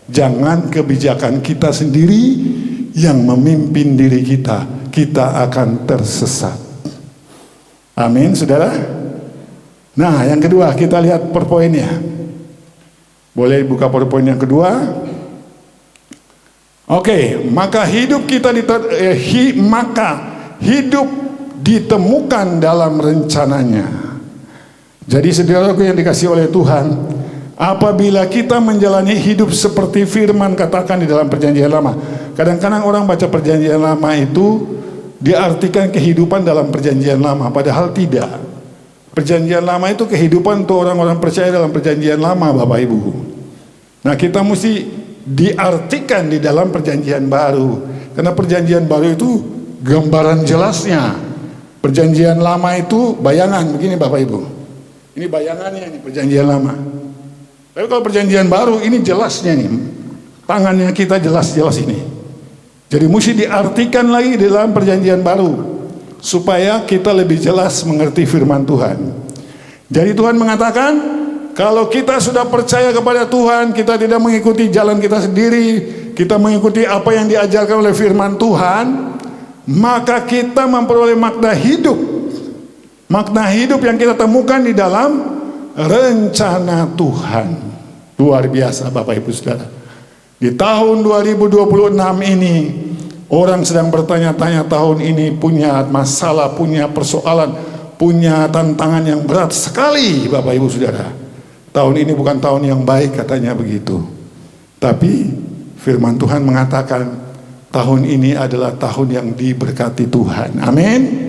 Jangan kebijakan kita sendiri yang memimpin diri kita. Kita akan tersesat. Amin, saudara. Nah, yang kedua kita lihat PowerPoint-nya. Boleh buka PowerPoint yang kedua. Oke, maka hidup kita hidup ditemukan dalam rencananya. Jadi saudaraku yang dikasihi oleh Tuhan, apabila kita menjalani hidup seperti firman katakan di dalam perjanjian lama. Kadang-kadang orang baca perjanjian lama itu diartikan kehidupan dalam perjanjian lama, padahal tidak. Perjanjian lama itu kehidupan untuk orang-orang percaya dalam perjanjian lama, Bapak Ibu. Nah, kita mesti diartikan di dalam perjanjian baru, karena perjanjian baru itu gambaran jelasnya. Perjanjian lama itu bayangan begini, Bapak Ibu. Ini bayangannya, ini perjanjian lama. Tapi kalau perjanjian baru ini jelasnya nih, tangannya kita jelas-jelas ini. Jadi mesti diartikan lagi di dalam perjanjian baru supaya kita lebih jelas mengerti firman Tuhan. Jadi Tuhan mengatakan, kalau kita sudah percaya kepada Tuhan, kita tidak mengikuti jalan kita sendiri, kita mengikuti apa yang diajarkan oleh firman Tuhan, maka kita memperoleh makna hidup. Makna hidup yang kita temukan di dalam rencana Tuhan. Luar biasa Bapak Ibu Saudara. Di tahun 2026 ini, orang sedang bertanya-tanya tahun ini punya masalah, punya persoalan, punya tantangan yang berat sekali Bapak Ibu Saudara. Tahun ini bukan tahun yang baik katanya begitu. Tapi firman Tuhan mengatakan tahun ini adalah tahun yang diberkati Tuhan. Amin.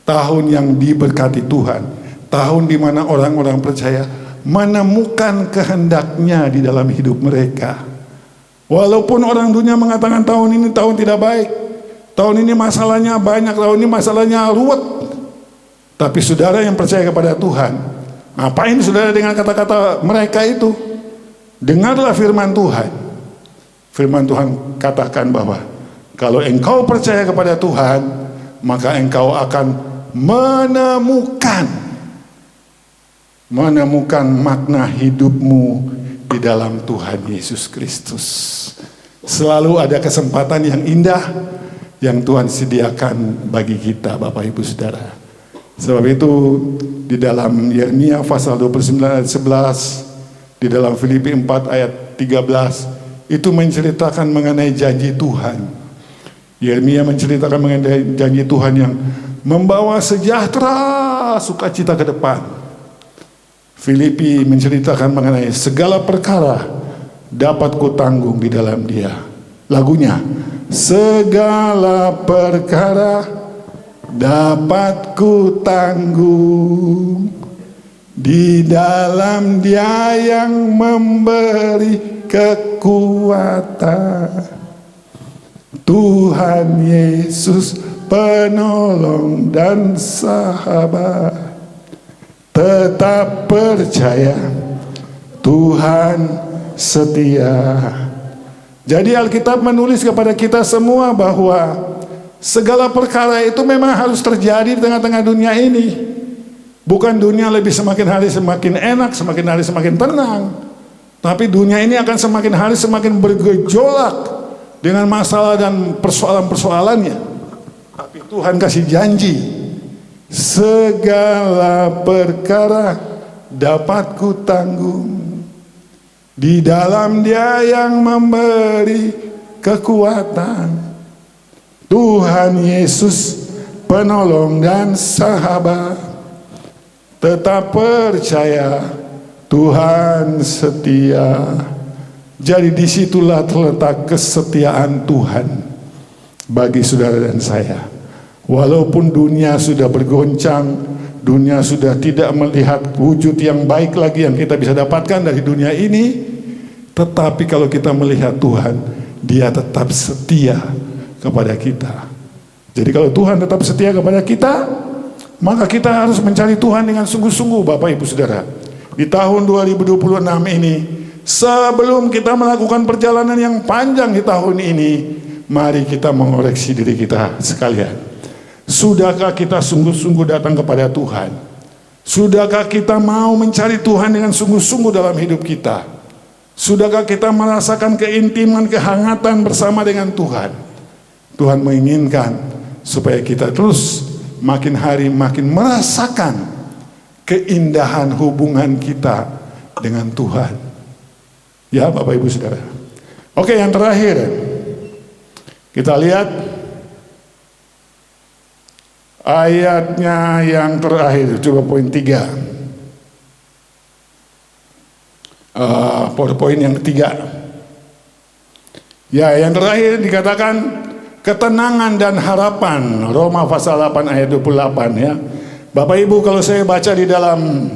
Tahun yang diberkati Tuhan. Tahun di mana orang-orang percaya menemukan kehendaknya di dalam hidup mereka. Walaupun orang dunia mengatakan tahun ini tahun tidak baik, tahun ini masalahnya banyak, tahun ini masalahnya ruwet. Tapi saudara yang percaya kepada Tuhan, ngapain saudara dengan kata-kata mereka itu? Dengarlah firman Tuhan. Firman Tuhan katakan bahwa kalau engkau percaya kepada Tuhan, maka engkau akan menemukan makna hidupmu di dalam Tuhan Yesus Kristus. Selalu ada kesempatan yang indah yang Tuhan sediakan bagi kita Bapak Ibu Saudara. Sebab itu di dalam Yeremia pasal 29 ayat 11, di dalam Filipi 4 ayat 13 itu menceritakan mengenai janji Tuhan. Yeremia menceritakan mengenai janji Tuhan yang membawa sejahtera, sukacita ke depan. Filipi menceritakan mengenai segala perkara dapat kutanggung di dalam Dia. Lagunya, segala perkara dapat kutanggung di dalam Dia yang memberi kekuatan. Tuhan Yesus penolong dan sahabat. Tetap percaya Tuhan setia. Jadi Alkitab menulis kepada kita semua bahwa segala perkara itu memang harus terjadi di tengah-tengah dunia ini. Bukan dunia lebih semakin hari semakin enak, semakin hari semakin tenang, tapi dunia ini akan semakin hari semakin bergejolak dengan masalah dan persoalan-persoalannya. Tapi Tuhan kasih janji, segala perkara dapat kutanggung di dalam Dia yang memberi kekuatan. Tuhan Yesus penolong dan sahabat. Tetap percaya Tuhan setia. Jadi disitulah terletak kesetiaan Tuhan bagi saudara dan saya. Walaupun dunia sudah bergoncang, dunia sudah tidak melihat wujud yang baik lagi yang kita bisa dapatkan dari dunia ini, tetapi kalau kita melihat Tuhan, Dia tetap setia kepada kita. Jadi kalau Tuhan tetap setia kepada kita, maka kita harus mencari Tuhan dengan sungguh-sungguh, Bapak Ibu Saudara. Di tahun 2026 ini, sebelum kita melakukan perjalanan yang panjang di tahun ini, mari kita mengoreksi diri kita sekalian. Sudahkah kita sungguh-sungguh datang kepada Tuhan? Sudahkah kita mau mencari Tuhan dengan sungguh-sungguh dalam hidup kita? Sudahkah kita merasakan keintiman, kehangatan bersama dengan Tuhan? Tuhan menginginkan supaya kita terus makin hari makin merasakan keindahan hubungan kita dengan Tuhan. Ya, Bapak Ibu Saudara. Oke, yang terakhir kita lihat ayatnya yang terakhir, coba poin 3. Poin yang ketiga. Ya, yang terakhir dikatakan ketenangan dan harapan. Roma pasal 8 ayat 28 ya. Bapak Ibu, kalau saya baca di dalam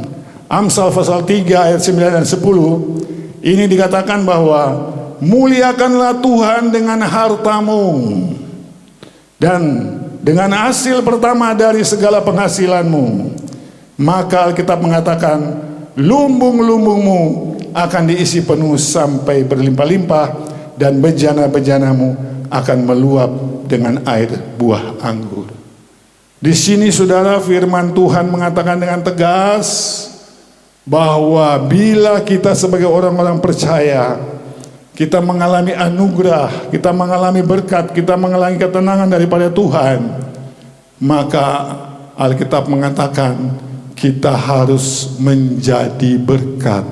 Amsal pasal 3 ayat 9 dan 10, ini dikatakan bahwa muliakanlah Tuhan dengan hartamu dan dengan hasil pertama dari segala penghasilanmu. Maka Alkitab mengatakan lumbung-lumbungmu akan diisi penuh sampai berlimpah-limpah, dan bejana-bejanamu akan meluap dengan air buah anggur. Di sini saudara, firman Tuhan mengatakan dengan tegas bahwa bila kita sebagai orang-orang percaya, kita mengalami anugerah, kita mengalami berkat, kita mengalami ketenangan daripada Tuhan, maka Alkitab mengatakan kita harus menjadi berkat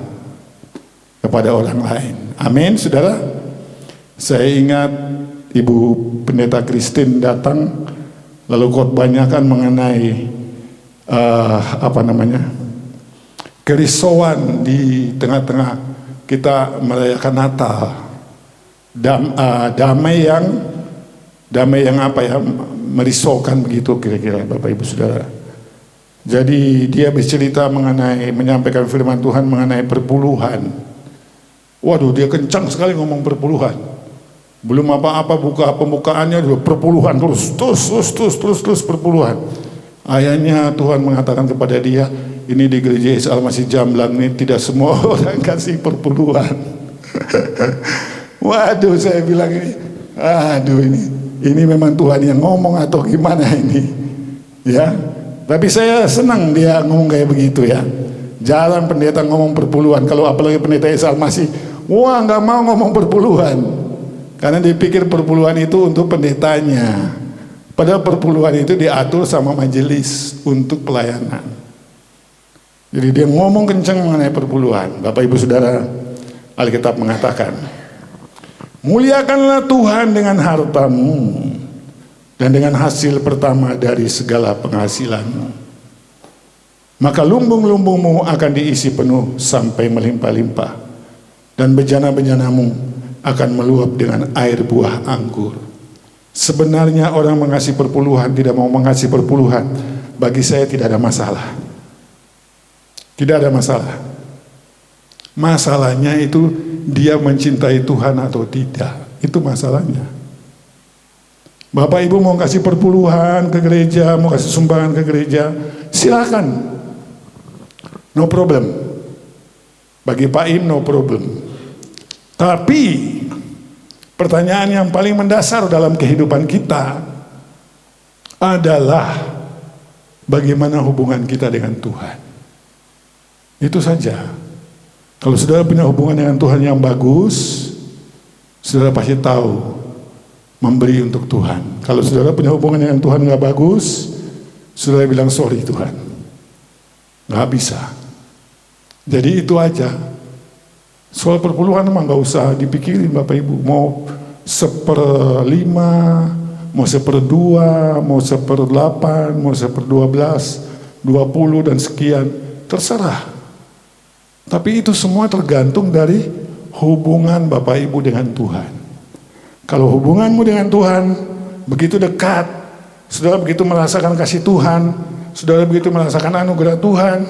kepada orang lain. Amin, saudara. Saya ingat Ibu Pendeta Christine datang, lalu khotbahnya kan mengenai kerisauan di tengah-tengah kita merayakan Natal. Damai yang apa ya, merisaukan begitu kira-kira, Bapak Ibu Saudara. Jadi dia bercerita menyampaikan firman Tuhan mengenai perpuluhan. Waduh, dia kencang sekali ngomong perpuluhan. Belum apa-apa pembukaannya perpuluhan terus perpuluhan. Akhirnya Tuhan mengatakan kepada dia, ini di gereja Yesus Al-Masih Jamblang ini tidak semua orang kasih perpuluhan. Waduh, saya bilang ini memang Tuhan yang ngomong atau gimana ini? Ya, tapi saya senang dia ngomong kayak begitu ya. Jarang pendeta ngomong perpuluhan, kalau apalagi pendeta Yesus Al-Masih, wah nggak mau ngomong perpuluhan. Karena dipikir perpuluhan itu untuk pendetanya. Padahal perpuluhan itu diatur sama majelis untuk pelayanan. Jadi dia ngomong kencang mengenai perpuluhan. Bapak Ibu Saudara, Alkitab mengatakan, muliakanlah Tuhan dengan hartamu dan dengan hasil pertama dari segala penghasilanmu. Maka lumbung-lumbungmu akan diisi penuh sampai melimpah-limpah, dan bejana-bejanamu akan meluap dengan air buah anggur. Sebenarnya orang mengasih perpuluhan, tidak mau mengasih perpuluhan, bagi saya tidak ada masalah. Tidak ada masalah. Masalahnya itu dia mencintai Tuhan atau tidak. Itu masalahnya. Bapak Ibu mau kasih perpuluhan ke gereja, mau kasih sumbangan ke gereja, silakan. No problem. Bagi Pak Im no problem. Tapi pertanyaan yang paling mendasar dalam kehidupan kita adalah bagaimana hubungan kita dengan Tuhan. Itu saja. Kalau saudara punya hubungan dengan Tuhan yang bagus, saudara pasti tahu memberi untuk Tuhan. Kalau saudara punya hubungan dengan Tuhan nggak bagus, saudara bilang sorry Tuhan, nggak bisa. Jadi itu aja. Soal perpuluhan memang nggak usah dipikirin Bapak Ibu. Mau 1/5, mau 1/2, mau 1/8, mau 1/12, 20 dan sekian, terserah. Tapi itu semua tergantung dari hubungan Bapak Ibu dengan Tuhan. Kalau hubunganmu dengan Tuhan begitu dekat, saudara begitu merasakan kasih Tuhan, saudara begitu merasakan anugerah Tuhan,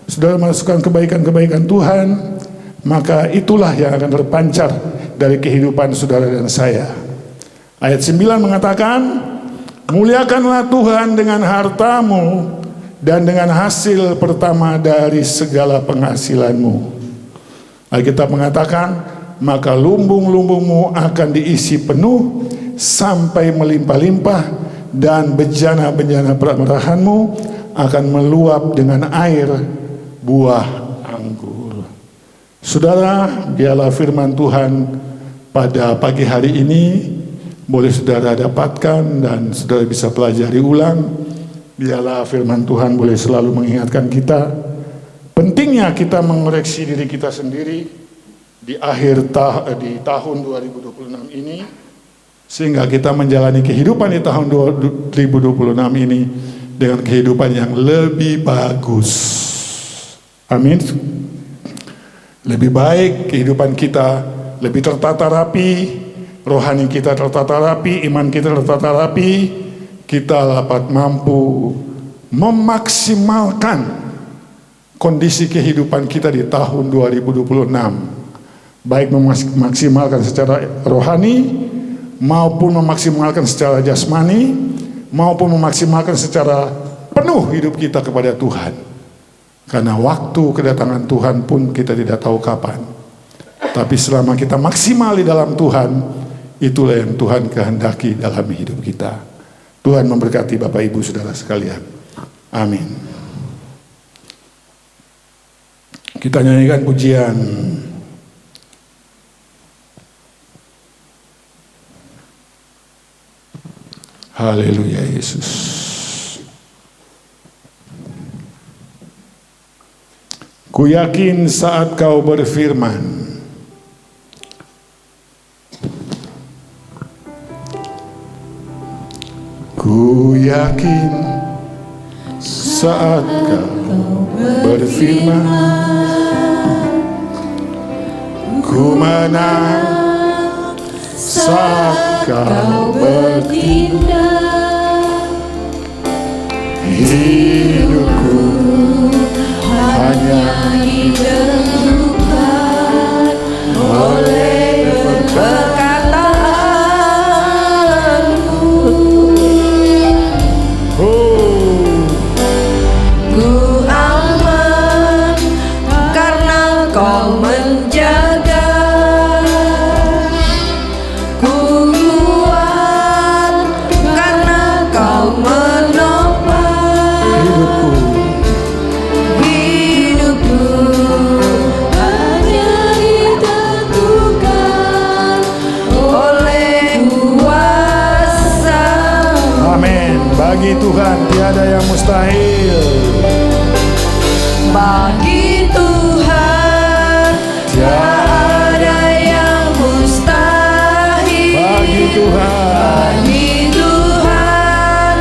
saudara merasakan kebaikan-kebaikan Tuhan, maka itulah yang akan terpancar dari kehidupan saudara dan saya. Ayat 9 mengatakan, muliakanlah Tuhan dengan hartamu dan dengan hasil pertama dari segala penghasilanmu. Alkitab mengatakan, maka lumbung-lumbungmu akan diisi penuh sampai melimpah-limpah, dan bejana-bejana pemerahanmu akan meluap dengan air buah anggur. Saudara, biarlah firman Tuhan pada pagi hari ini boleh saudara dapatkan dan saudara bisa pelajari ulang. Biarlah firman Tuhan boleh selalu mengingatkan kita pentingnya kita mengoreksi diri kita sendiri di tahun 2026 ini, sehingga kita menjalani kehidupan di tahun 2026 ini dengan kehidupan yang lebih bagus. Amin. Lebih baik kehidupan kita, lebih tertata rapi, rohani kita tertata rapi, iman kita tertata rapi, kita dapat mampu memaksimalkan kondisi kehidupan kita di tahun 2026, baik memaksimalkan secara rohani maupun memaksimalkan secara jasmani, maupun memaksimalkan secara penuh hidup kita kepada Tuhan. Karena waktu kedatangan Tuhan pun kita tidak tahu kapan. Tapi selama kita maksimal di dalam Tuhan, itulah yang Tuhan kehendaki dalam hidup kita. Tuhan memberkati Bapak Ibu Saudara sekalian. Amin. Kita nyanyikan pujian Haleluya Yesus. Ku yakin saat kau berfirman, ku yakin saat kau berfirman, ku menang saat kau bertindak. Hidupku hanya ditentukan oleh perkataanmu. Ku aman karena kau menjaga. Ku kuat karena kau menopang hidupku. Hanya ditentukan oleh kuasa. Amin. Bagi Tuhan tiada yang mustahil. Bagi Tuhan tiada yang mustahil. Bagi Tuhan, Bagi Tuhan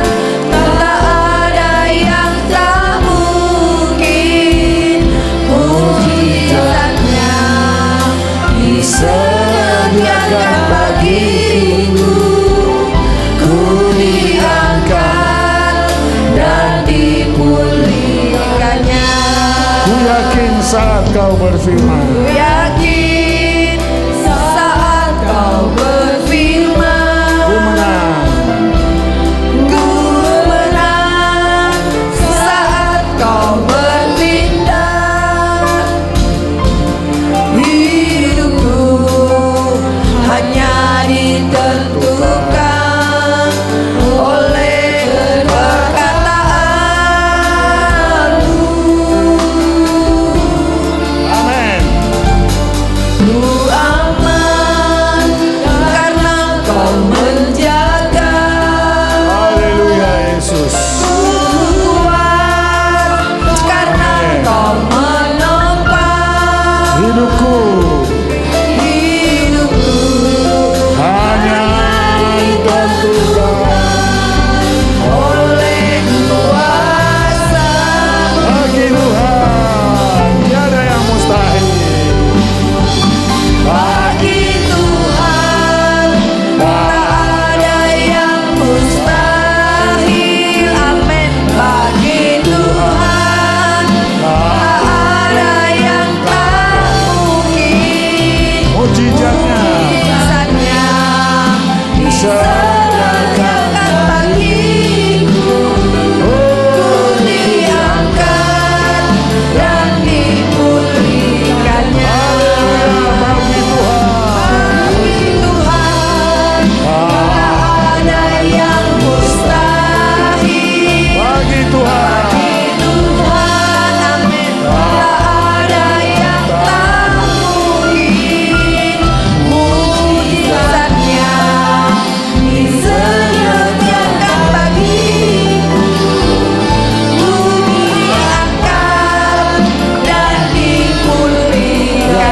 tak ada yang tak mungkin. Mujizatnya disediakan bagiku. Ku diangkat dan dipulihkannya. ku yakin saat kau berfirman, Ku yakin saat kau berfirman, ku menang. ku menang saat kau bertindak. Hidupku hanya ditentukan oleh perkataanmu. Amin.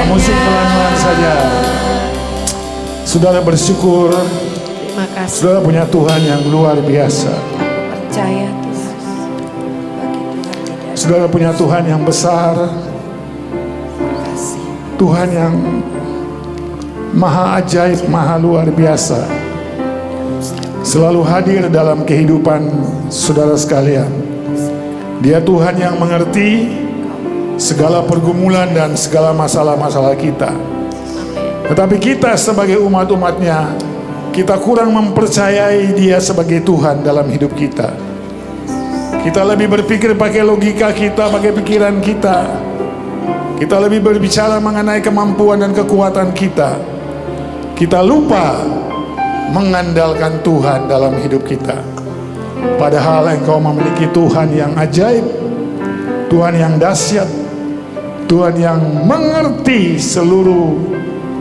musik pelan-pelan saja. Saudara bersyukur, Terima kasih. saudara punya Tuhan yang luar biasa. Percaya Tuhan. Bagi Tuhan tidak ada Saudara punya Tuhan yang besar, kasih. Tuhan yang maha ajaib, maha luar biasa, selalu hadir dalam kehidupan saudara sekalian. Dia Tuhan yang mengerti segala pergumulan dan segala masalah-masalah kita. Tetapi kita sebagai umat-umatnya, kita kurang mempercayai Dia sebagai Tuhan dalam hidup kita. Kita lebih berpikir pakai logika kita, pakai pikiran kita. Kita lebih berbicara mengenai kemampuan dan kekuatan kita. Kita lupa mengandalkan Tuhan dalam hidup kita. Padahal engkau memiliki Tuhan yang ajaib, Tuhan yang dahsyat, Tuhan yang mengerti seluruh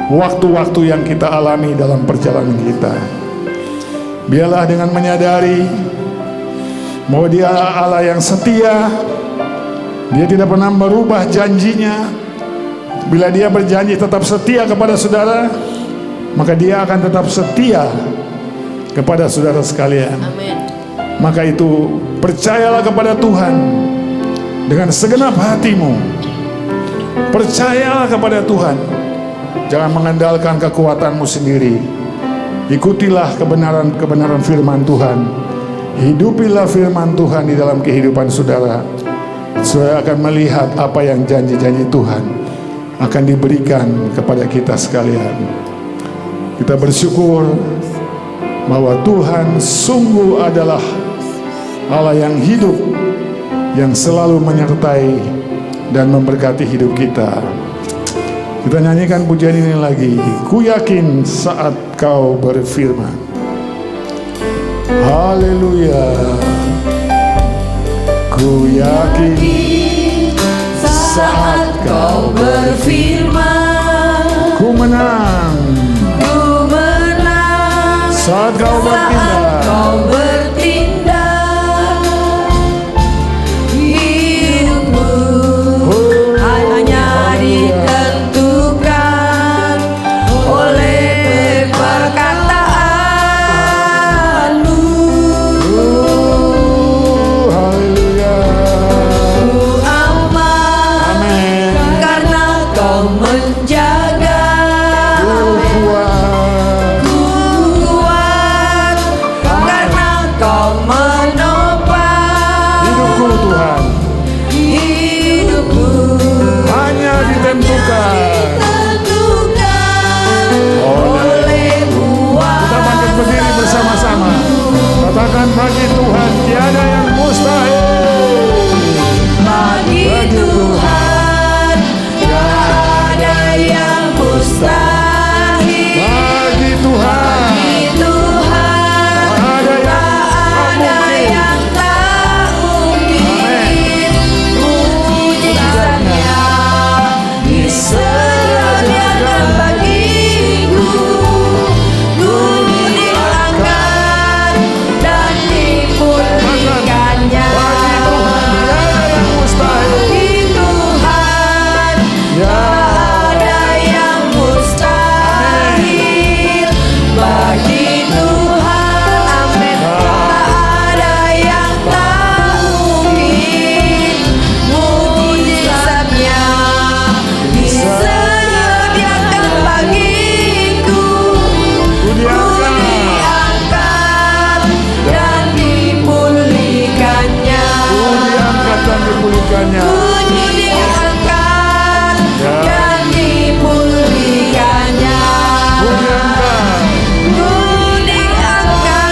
waktu-waktu yang kita alami dalam perjalanan kita. Biarlah dengan menyadari bahwa Dia Allah yang setia, Dia tidak pernah berubah janjinya. Bila Dia berjanji tetap setia kepada saudara, maka Dia akan tetap setia kepada saudara sekalian. Amin. Maka itu percayalah kepada Tuhan dengan segenap hatimu. Percayalah kepada Tuhan. Jangan mengandalkan kekuatanmu sendiri. Ikutilah kebenaran firman Tuhan. Hidupilah firman Tuhan di dalam kehidupan saudara. Saudara akan melihat apa yang janji-janji Tuhan akan diberikan kepada kita sekalian. Kita bersyukur bahwa Tuhan sungguh adalah Allah yang hidup, yang selalu menyertai dan memberkati hidup kita. Kita nyanyikan pujian ini lagi. Ku yakin saat kau berfirman. Haleluya. Ku yakin saat kau berfirman. Ku menang Ku menang saat kau bertindak. kau bertindak. Hidupmu hanya ditentukan oleh perkataanmu. Haleluya. Ku aman Amin. karena kau menjaga. Ku kuat. Ku kuat karena kau menopang Hidupku Tuhan hidupku. hanya ditentukan. Tentukan oleh Kita bangkit berdiri bersama-sama. Katakan bagi Tuhan tiada yang mustahil. bagi Tuhan gak ada yang mustahil. Bagi Tuhan Bagi Tuhan ada yang ada yang tak mungkin. Mujizatnya disediakan bagiku. Gunung diangkat dan dipulihkannya. bagi Tuhan tiada yang mustahil. Bagi Tuhan Ya. ada yang mustahil. Bagi Tuhan, amin, tak ada yang tak mungkin. Mujizatnya disediakan bagiku. Ku diangkat dan dipulihkannya. Ku diangkat dan dipulihkannya. Ku diangkat Ya. dan dipulihkannya. Ku diangkat. Ku diangkat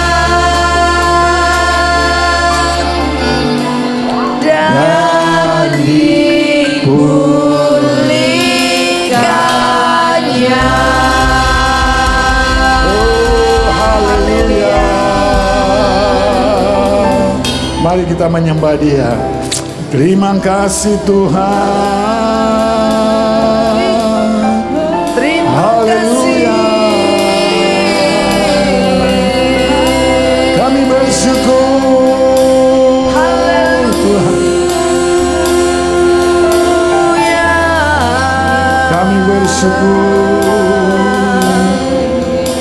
dan dipulihkannya. Oh, haleluya. Mari kita menyembah Dia. Terima kasih Tuhan. Terima Haleluya. Kami bersyukur Tuhan. Haleluya. Kami bersyukur.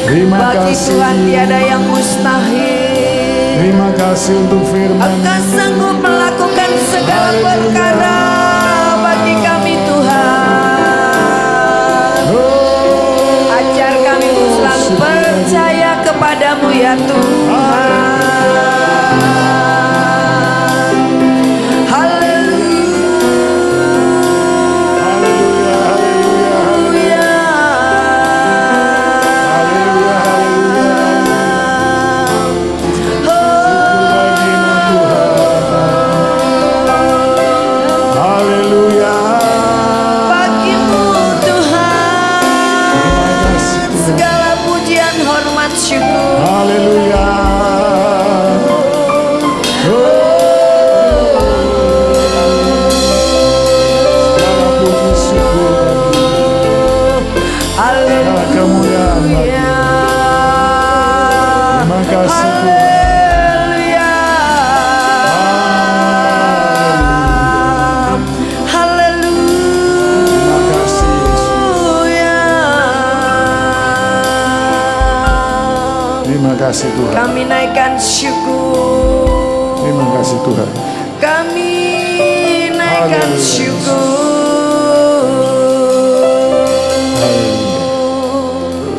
Terima Bagi kasih. Tuhan tiada yang mustahil. Terima kasih untuk firman. Engkau sanggup melakukan segala perkara bagi kami Tuhan. Ajar kami untuk selalu percaya kepadamu ya Tuhan. Terima kasih Tuhan. Kami naikkan syukur. Terima kasih Tuhan. Kami naikkan Haleluya. syukur.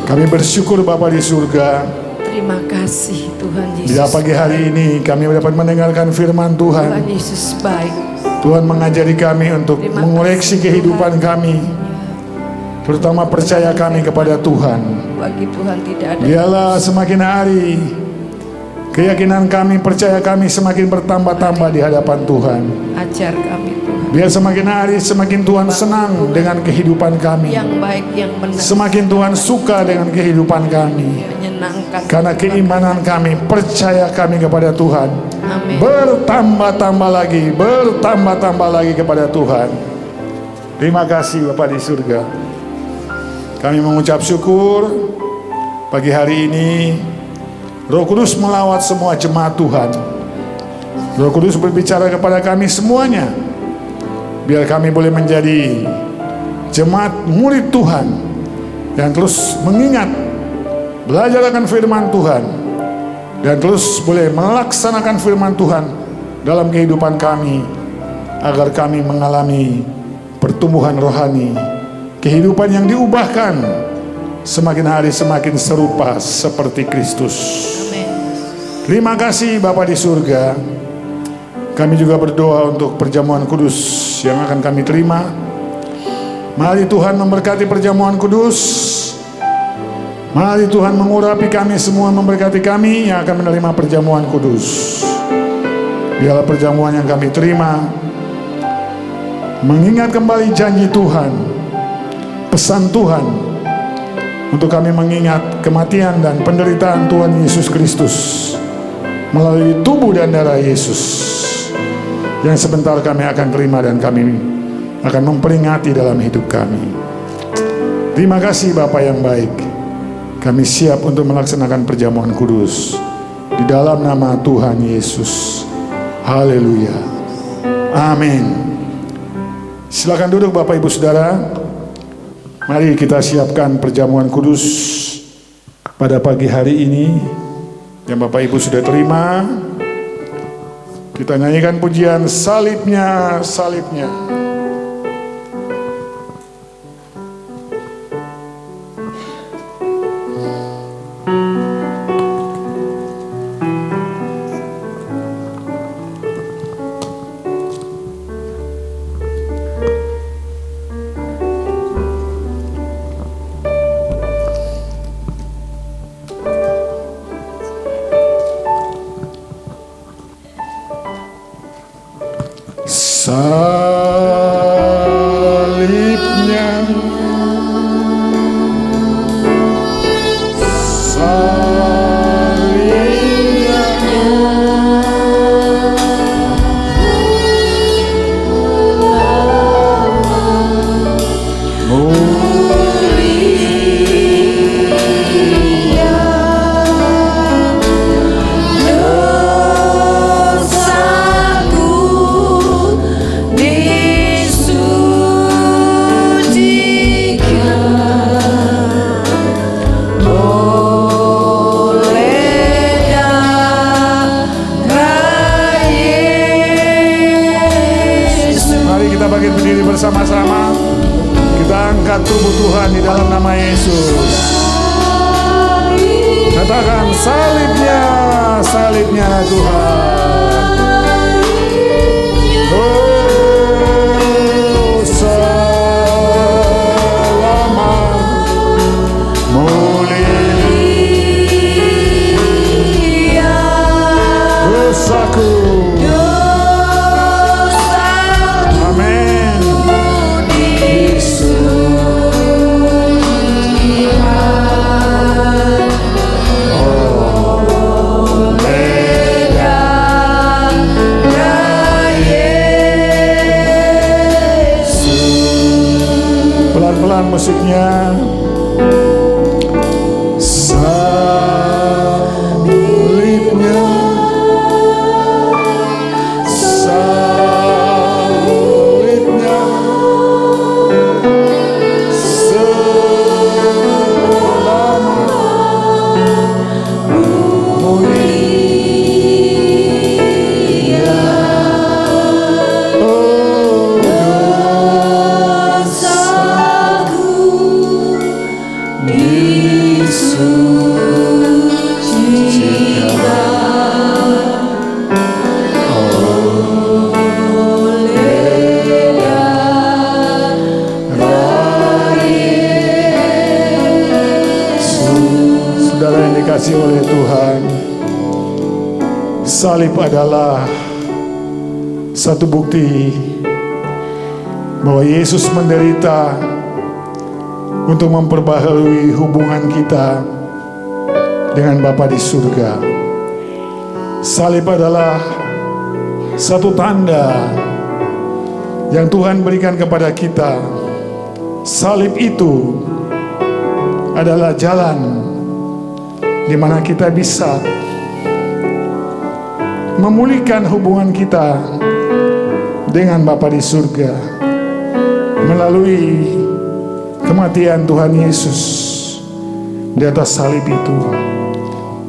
Kami bersyukur Bapa di surga. Terima kasih Tuhan Di Yesus. pagi hari ini kami dapat mendengarkan firman Tuhan Tuhan. Yesus baik. Tuhan mengajari kami untuk Terima mengoreksi kasih, kehidupan kami, terutama percaya kami kepada Tuhan. Bagi Tuhan tidak ada. Biarlah semakin hari keyakinan kami, percaya kami semakin bertambah-tambah di hadapan Tuhan. Ajar kami Tuhan. Biar semakin hari semakin Tuhan senang dengan kehidupan kami. Yang baik, yang benar. Semakin Tuhan suka dengan kehidupan kami. Menyenangkan. Karena keimanan kami, percaya kami kepada Tuhan, Amin. bertambah-tambah lagi kepada Tuhan. Terima kasih Bapa di surga. Kami mengucap syukur pagi hari ini. Roh Kudus melawat semua jemaat Tuhan. Roh Kudus berbicara kepada kami semuanya, biar kami boleh menjadi jemaat murid Tuhan yang terus mengingat, belajar akan firman Tuhan, dan terus boleh melaksanakan firman Tuhan dalam kehidupan kami, agar kami mengalami pertumbuhan rohani, kehidupan yang diubahkan semakin hari semakin serupa seperti Kristus. Amin. Terima kasih Bapa di surga. Kami juga berdoa untuk perjamuan kudus yang akan kami terima. Mari Tuhan memberkati perjamuan kudus. Mari Tuhan mengurapi kami semua, memberkati kami yang akan menerima perjamuan kudus. Biarlah perjamuan yang kami terima mengingat kembali janji Tuhan, pesan Tuhan, untuk kami mengingat kematian dan penderitaan Tuhan Yesus Kristus melalui tubuh dan darah Yesus yang sebentar kami akan terima dan kami akan memperingati dalam hidup kami. Terima kasih Bapa yang baik. Kami siap untuk melaksanakan perjamuan kudus di dalam nama Tuhan Yesus. Haleluya. Amin. Silakan duduk Bapak Ibu Saudara. Mari kita siapkan perjamuan kudus pada pagi hari ini yang Bapak Ibu sudah terima. Kita nyanyikan pujian salibnya, salibnya. Salibnya bersama-sama kita angkat tubuh Tuhan di dalam nama Yesus. Katakan salibnya, salibnya Tuhan. Oh, selamat mulia dosaku. Amin. Pelan-pelan musiknya. Salibnya, salibnya, selamat mulia. Oh, saudara yang dikasihi oleh Tuhan, salib adalah satu bukti bahwa Yesus menderita untuk memperbaharui hubungan kita dengan Bapa di surga. Salib adalah satu tanda yang Tuhan berikan kepada kita. Salib itu adalah jalan di mana kita bisa memulihkan hubungan kita dengan Bapa di surga melalui kematian Tuhan Yesus di atas salib itu.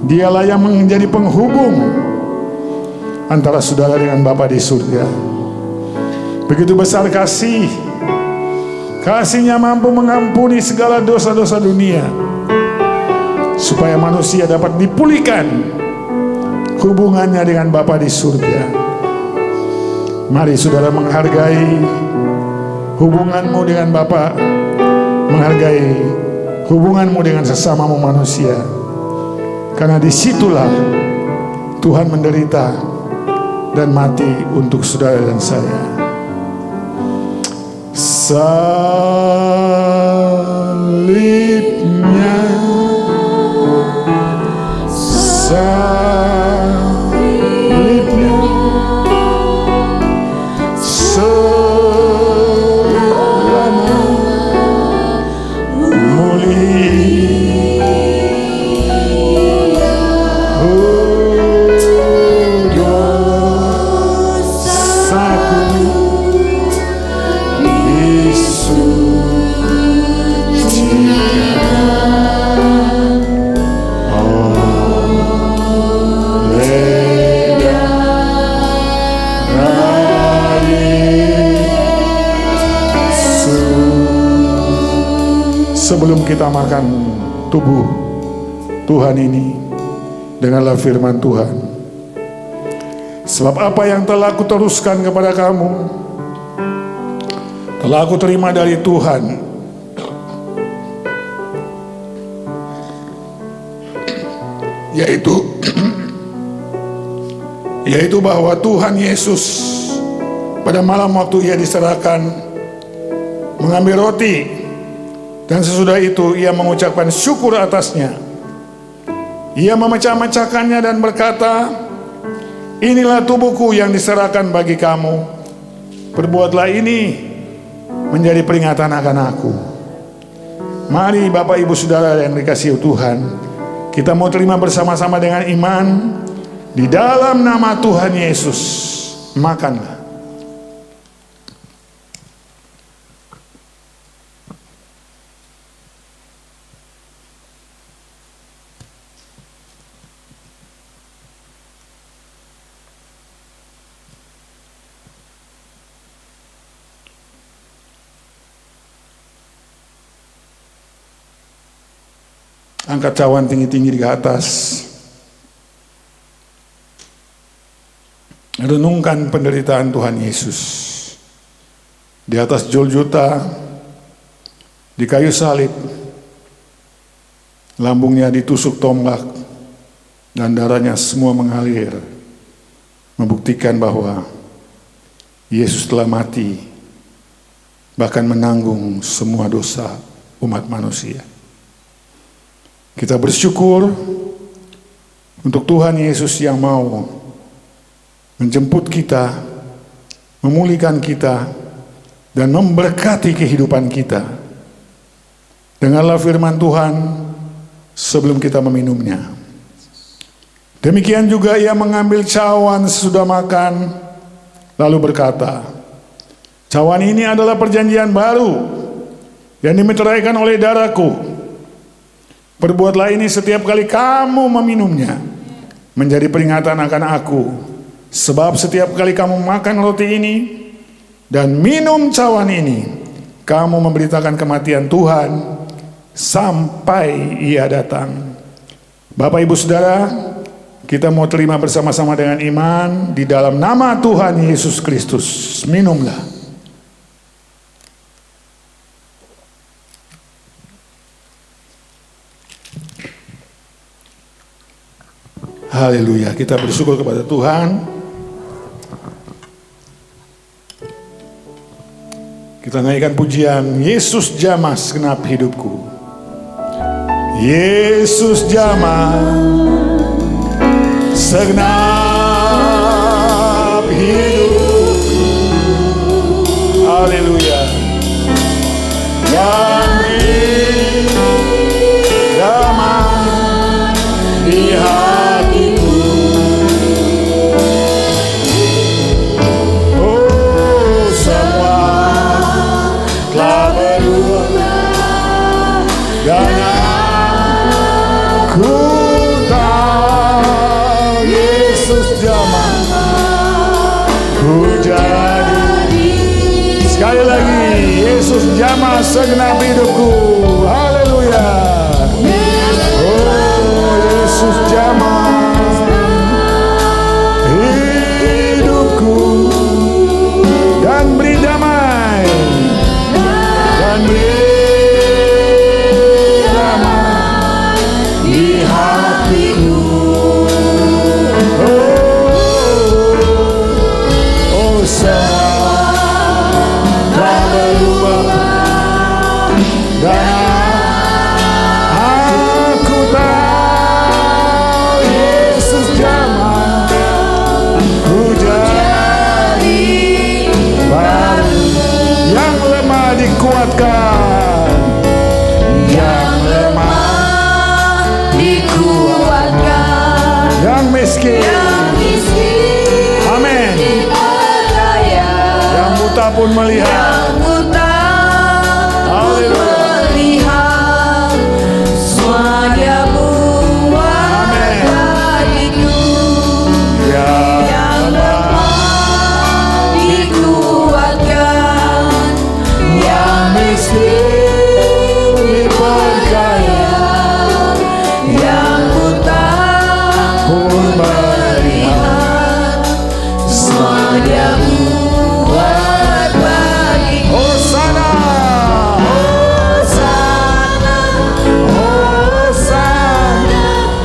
Dialah yang menjadi penghubung antara saudara dengan Bapa di surga. Begitu besar kasihnya mampu mengampuni segala dosa-dosa dunia, supaya manusia dapat dipulihkan hubungannya dengan Bapa di surga. Mari saudara menghargai hubunganmu dengan Bapa, menghargai hubunganmu dengan sesamamu manusia, karena disitulah Tuhan menderita dan mati untuk saudara dan saya. Salibnya, salibnya, selamat mulia. Oh, dosaku disucikan oleh darah Yesus. Sebelum kita makan tubuh Tuhan ini, dengarlah firman Tuhan. Sebab apa yang telah aku teruskan kepada kamu telah aku terima dari Tuhan, yaitu bahwa Tuhan Yesus pada malam waktu ia diserahkan mengambil roti, dan sesudah itu ia mengucapkan syukur atasnya. Ia memecah-mecahkannya dan berkata, "Inilah tubuhku yang diserahkan bagi kamu. Perbuatlah ini menjadi peringatan akan aku." Mari Bapak Ibu Saudara yang dikasihi Tuhan, kita mau terima bersama-sama dengan iman di dalam nama Tuhan Yesus. Makanlah. Angkat cawan tinggi-tinggi di atas. Renungkan penderitaan Tuhan Yesus. Di atas Golgota, di kayu salib, lambungnya ditusuk tombak dan darahnya semua mengalir, membuktikan bahwa Yesus telah mati, bahkan menanggung semua dosa umat manusia. Kita bersyukur untuk Tuhan Yesus yang mau menjemput kita, memulihkan kita, dan memberkati kehidupan kita. Dengarlah firman Tuhan sebelum kita meminumnya. Demikian juga ia mengambil cawan sesudah makan, lalu berkata, "Cawan ini adalah perjanjian baru yang dimeteraikan oleh darahku. Perbuatlah ini setiap kali kamu meminumnya, menjadi peringatan akan aku. Sebab setiap kali kamu makan roti ini dan minum cawan ini, kamu memberitakan kematian Tuhan sampai ia datang." Bapak Ibu Saudara, kita mau terima bersama-sama dengan iman di dalam nama Tuhan Yesus Kristus. Minumlah. Haleluya, kita bersyukur kepada Tuhan. Kita naikkan pujian, Yesus jamah segenap hidupku. Yesus jamah segenap hidupku. Haleluya. Yang jamah di hatiku. Oh, semua telah berubah dan aku tahu Yesus jamah ku jadi. Sekali lagi, Yesus jamah segenap hidupku. Haleluya. Yesus jamah hidupku dan beri damai, dan beri damai di hatiku. Oh, telah berubah dan aku tahu Yesus jamah ku jadi baru. Yang lemah dikuatkan, yang lemah dikuatkan, yang miskin, amin, yang buta pun melihat.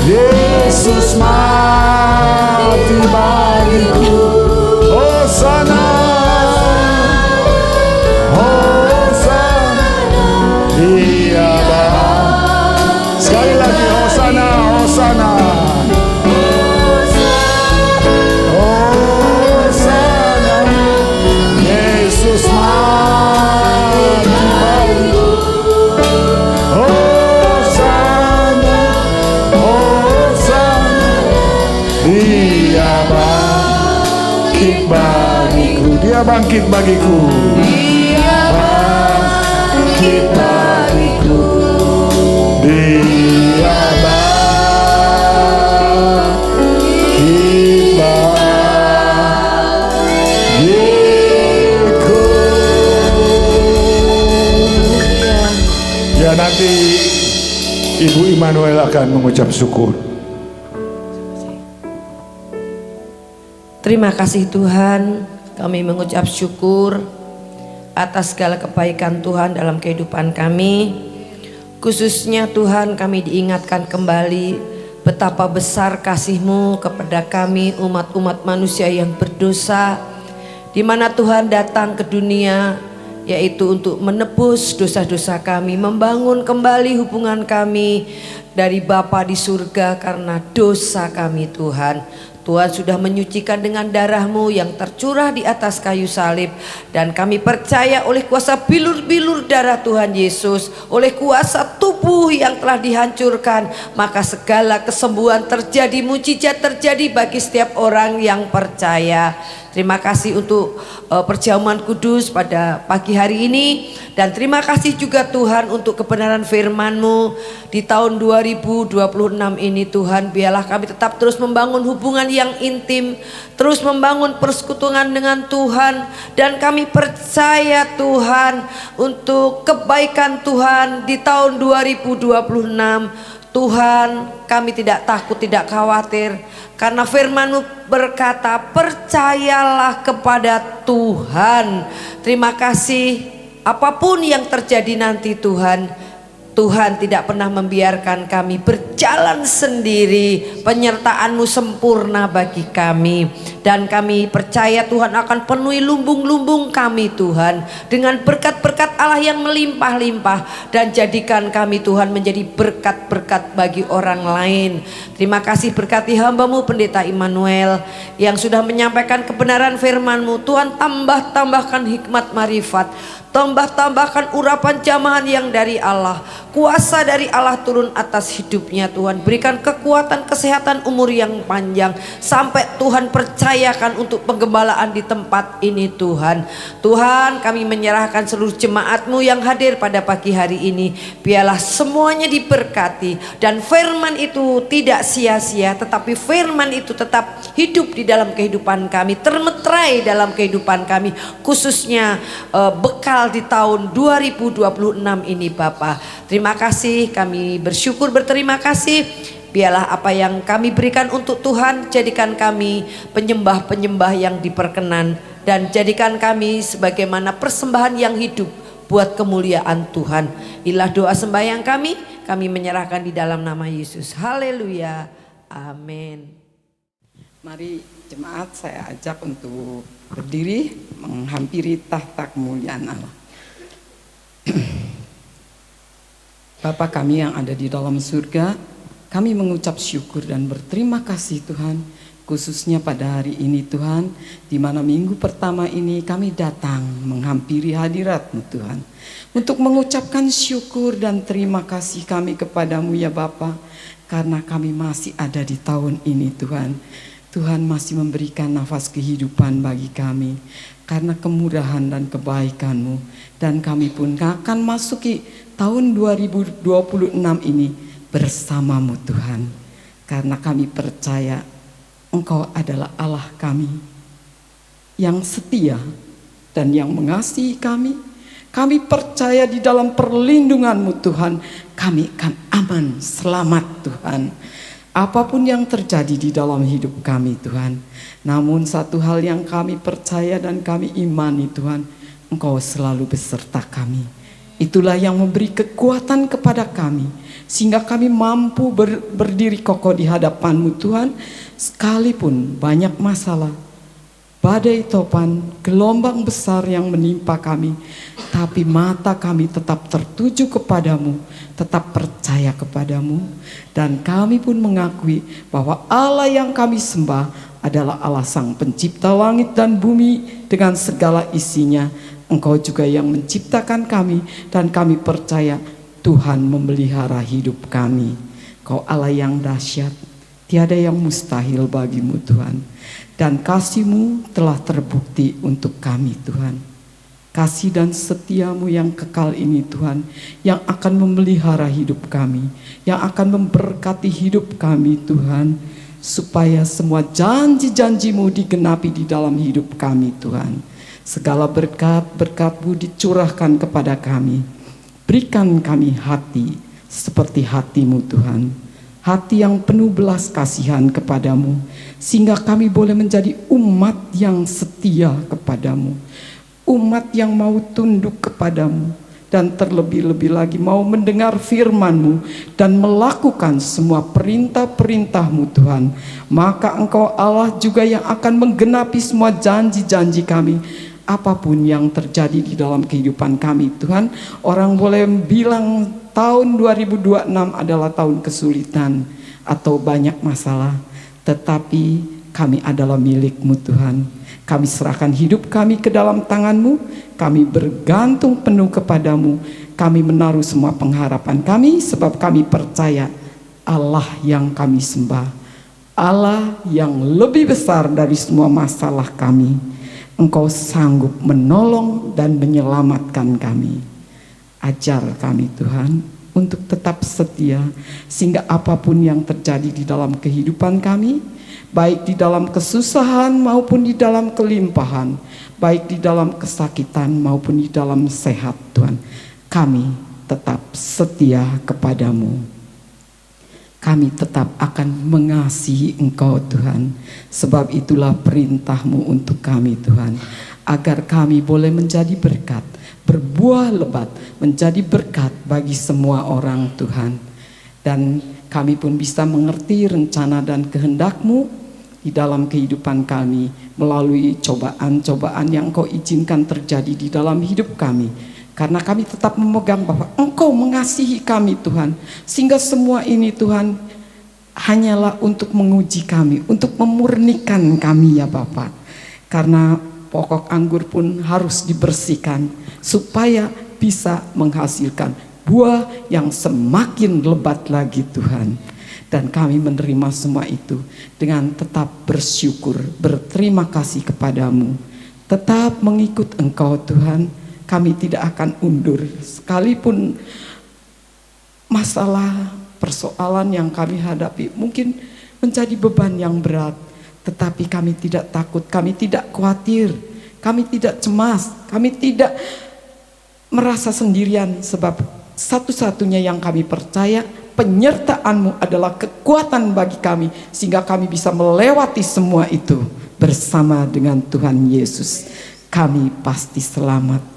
Yesus mati bagiku. Hosana, Hosana, Dia bangkit. Sekali lagi, Hosana, Hosana, Hosana. Yesus mati bagiku. Dia bangkit bagiku. Dia bangkit bagiku. Dia bangkit bagiku. Dia bangkit bagiku. Ya, nanti Ibu Immanuel akan mengucap syukur. Terima kasih Tuhan, kami mengucap syukur atas segala kebaikan Tuhan dalam kehidupan kami. Khususnya Tuhan, kami diingatkan kembali betapa besar kasih-Mu kepada kami umat-umat manusia yang berdosa, di mana Tuhan datang ke dunia yaitu untuk menebus dosa-dosa kami, membangun kembali hubungan kami dari Bapa di surga karena dosa kami Tuhan. Tuhan sudah menyucikan dengan darah-Mu yang tercurah di atas kayu salib, dan kami percaya oleh kuasa bilur-bilur darah Tuhan Yesus, oleh kuasa tubuh yang telah dihancurkan, maka segala kesembuhan terjadi, mujizat terjadi bagi setiap orang yang percaya. Terima kasih untuk perjamuan kudus pada pagi hari ini, dan terima kasih juga Tuhan untuk kebenaran firman-Mu di tahun 2026 ini. Tuhan, biarlah kami tetap terus membangun hubungan yang intim, terus membangun persekutuan dengan Tuhan, dan kami percaya Tuhan untuk kebaikan Tuhan di tahun 2026. Tuhan, kami tidak takut, tidak khawatir, karena firman-Mu berkata, percayalah kepada Tuhan. Terima kasih, apapun yang terjadi nanti Tuhan, Tuhan tidak pernah membiarkan kami berjalan sendiri. Penyertaan-Mu sempurna bagi kami, dan kami percaya Tuhan akan penuhi lumbung-lumbung kami Tuhan dengan berkat-berkat Allah yang melimpah-limpah, dan jadikan kami Tuhan menjadi berkat-berkat bagi orang lain. Terima kasih, berkati hamba-Mu Pendeta Immanuel yang sudah menyampaikan kebenaran firman-Mu. Tuhan, tambahkan hikmat marifat, tambahkan urapan jamahan yang dari Allah, kuasa dari Allah turun atas hidupnya Tuhan. Berikan kekuatan, kesehatan, umur yang panjang, sampai Tuhan percayakan untuk penggembalaan di tempat ini Tuhan. Tuhan, kami menyerahkan seluruh jemaat-Mu yang hadir pada pagi hari ini. Biarlah semuanya diberkati, dan firman itu tidak sia-sia, tetapi firman itu tetap hidup di dalam kehidupan kami, termeterai dalam kehidupan kami, khususnya bekal di tahun 2026 ini Bapa. Terima kasih, kami bersyukur, berterima kasih. Biarlah apa yang kami berikan untuk Tuhan, jadikan kami penyembah-penyembah yang diperkenan, dan jadikan kami sebagaimana persembahan yang hidup buat kemuliaan Tuhan. Inilah doa sembahyang kami menyerahkan di dalam nama Yesus. Haleluya, amin. Mari jemaat, saya ajak untuk berdiri menghampiri tahta kemuliaan Allah. Bapa kami yang ada di dalam surga, kami mengucap syukur dan berterima kasih Tuhan, khususnya pada hari ini Tuhan, di mana minggu pertama ini kami datang menghampiri hadirat-Mu Tuhan, untuk mengucapkan syukur dan terima kasih kami kepadamu ya Bapa, karena kami masih ada di tahun ini Tuhan. Tuhan masih memberikan nafas kehidupan bagi kami karena kemurahan dan kebaikan-Mu, dan kami pun akan masuki tahun 2026 ini bersama-Mu Tuhan, karena kami percaya Engkau adalah Allah kami yang setia dan yang mengasihi kami. Kami percaya di dalam perlindungan-Mu Tuhan, kami akan aman, selamat Tuhan. Apapun yang terjadi di dalam hidup kami Tuhan, namun satu hal yang kami percaya dan kami imani Tuhan, Engkau selalu beserta kami. Itulah yang memberi kekuatan kepada kami, sehingga kami mampu berdiri kokoh di hadapan-Mu Tuhan, sekalipun banyak masalah, badai topan, gelombang besar yang menimpa kami, tapi mata kami tetap tertuju kepadamu, tetap percaya kepadamu, dan kami pun mengakui bahwa Allah yang kami sembah adalah Allah Sang Pencipta langit dan bumi dengan segala isinya. Engkau juga yang menciptakan kami, dan kami percaya Tuhan memelihara hidup kami. Kau Allah yang dahsyat, tiada yang mustahil bagimu Tuhan, dan kasih-Mu telah terbukti untuk kami Tuhan. Kasih dan setia-Mu yang kekal ini Tuhan, yang akan memelihara hidup kami, yang akan memberkati hidup kami Tuhan, supaya semua janji-janji-Mu digenapi di dalam hidup kami Tuhan. Segala berkat-berkat-Mu dicurahkan kepada kami. Berikan kami hati seperti hati-Mu Tuhan. Hati yang penuh belas kasihan kepadamu, sehingga kami boleh menjadi umat yang setia kepadamu, umat yang mau tunduk kepadamu, dan terlebih-lebih lagi mau mendengar firman-Mu dan melakukan semua perintah-perintah-Mu Tuhan. Maka Engkau Allah juga yang akan menggenapi semua janji-janji kami. Apapun yang terjadi di dalam kehidupan kami Tuhan, orang boleh bilang tahun 2026 adalah tahun kesulitan atau banyak masalah, tetapi kami adalah milik-Mu Tuhan. Kami serahkan hidup kami ke dalam tangan-Mu, kami bergantung penuh kepadamu, kami menaruh semua pengharapan kami sebab kami percaya Allah yang kami sembah, Allah yang lebih besar dari semua masalah kami. Engkau sanggup menolong dan menyelamatkan kami. Ajar kami Tuhan untuk tetap setia, sehingga apapun yang terjadi di dalam kehidupan kami, baik di dalam kesusahan maupun di dalam kelimpahan, baik di dalam kesakitan maupun di dalam sehat Tuhan, kami tetap setia kepadamu. Kami tetap akan mengasihi Engkau Tuhan. Sebab itulah perintah-Mu untuk kami Tuhan, agar kami boleh menjadi berkat, berbuah lebat, menjadi berkat bagi semua orang Tuhan. Dan kami pun bisa mengerti rencana dan kehendak-Mu di dalam kehidupan kami, melalui cobaan-cobaan yang Engkau izinkan terjadi di dalam hidup kami. Karena kami tetap memegang bahwa Engkau mengasihi kami Tuhan, sehingga semua ini Tuhan hanyalah untuk menguji kami, untuk memurnikan kami ya Bapa. Karena pokok anggur pun harus dibersihkan supaya bisa menghasilkan buah yang semakin lebat lagi Tuhan. Dan kami menerima semua itu dengan tetap bersyukur, berterima kasih kepadamu, tetap mengikut Engkau Tuhan. Kami tidak akan undur, sekalipun masalah persoalan yang kami hadapi mungkin menjadi beban yang berat, tetapi kami tidak takut, kami tidak khawatir, kami tidak cemas, kami tidak merasa sendirian, sebab satu-satunya yang kami percaya, penyertaan-Mu adalah kekuatan bagi kami, sehingga kami bisa melewati semua itu bersama dengan Tuhan Yesus. Kami pasti selamat.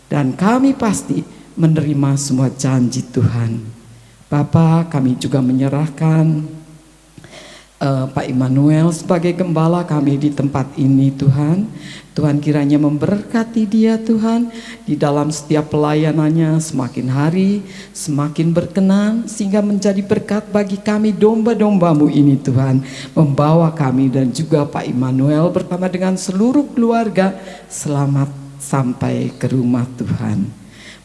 Dan kami pasti menerima semua janji Tuhan. Bapa, kami juga menyerahkan Pak Immanuel sebagai gembala kami di tempat ini Tuhan. Tuhan kiranya memberkati dia Tuhan, di dalam setiap pelayanannya semakin hari semakin berkenan, sehingga menjadi berkat bagi kami domba-domba-Mu ini Tuhan. Membawa kami dan juga Pak Immanuel bersama dengan seluruh keluarga selamat sampai ke rumah Tuhan.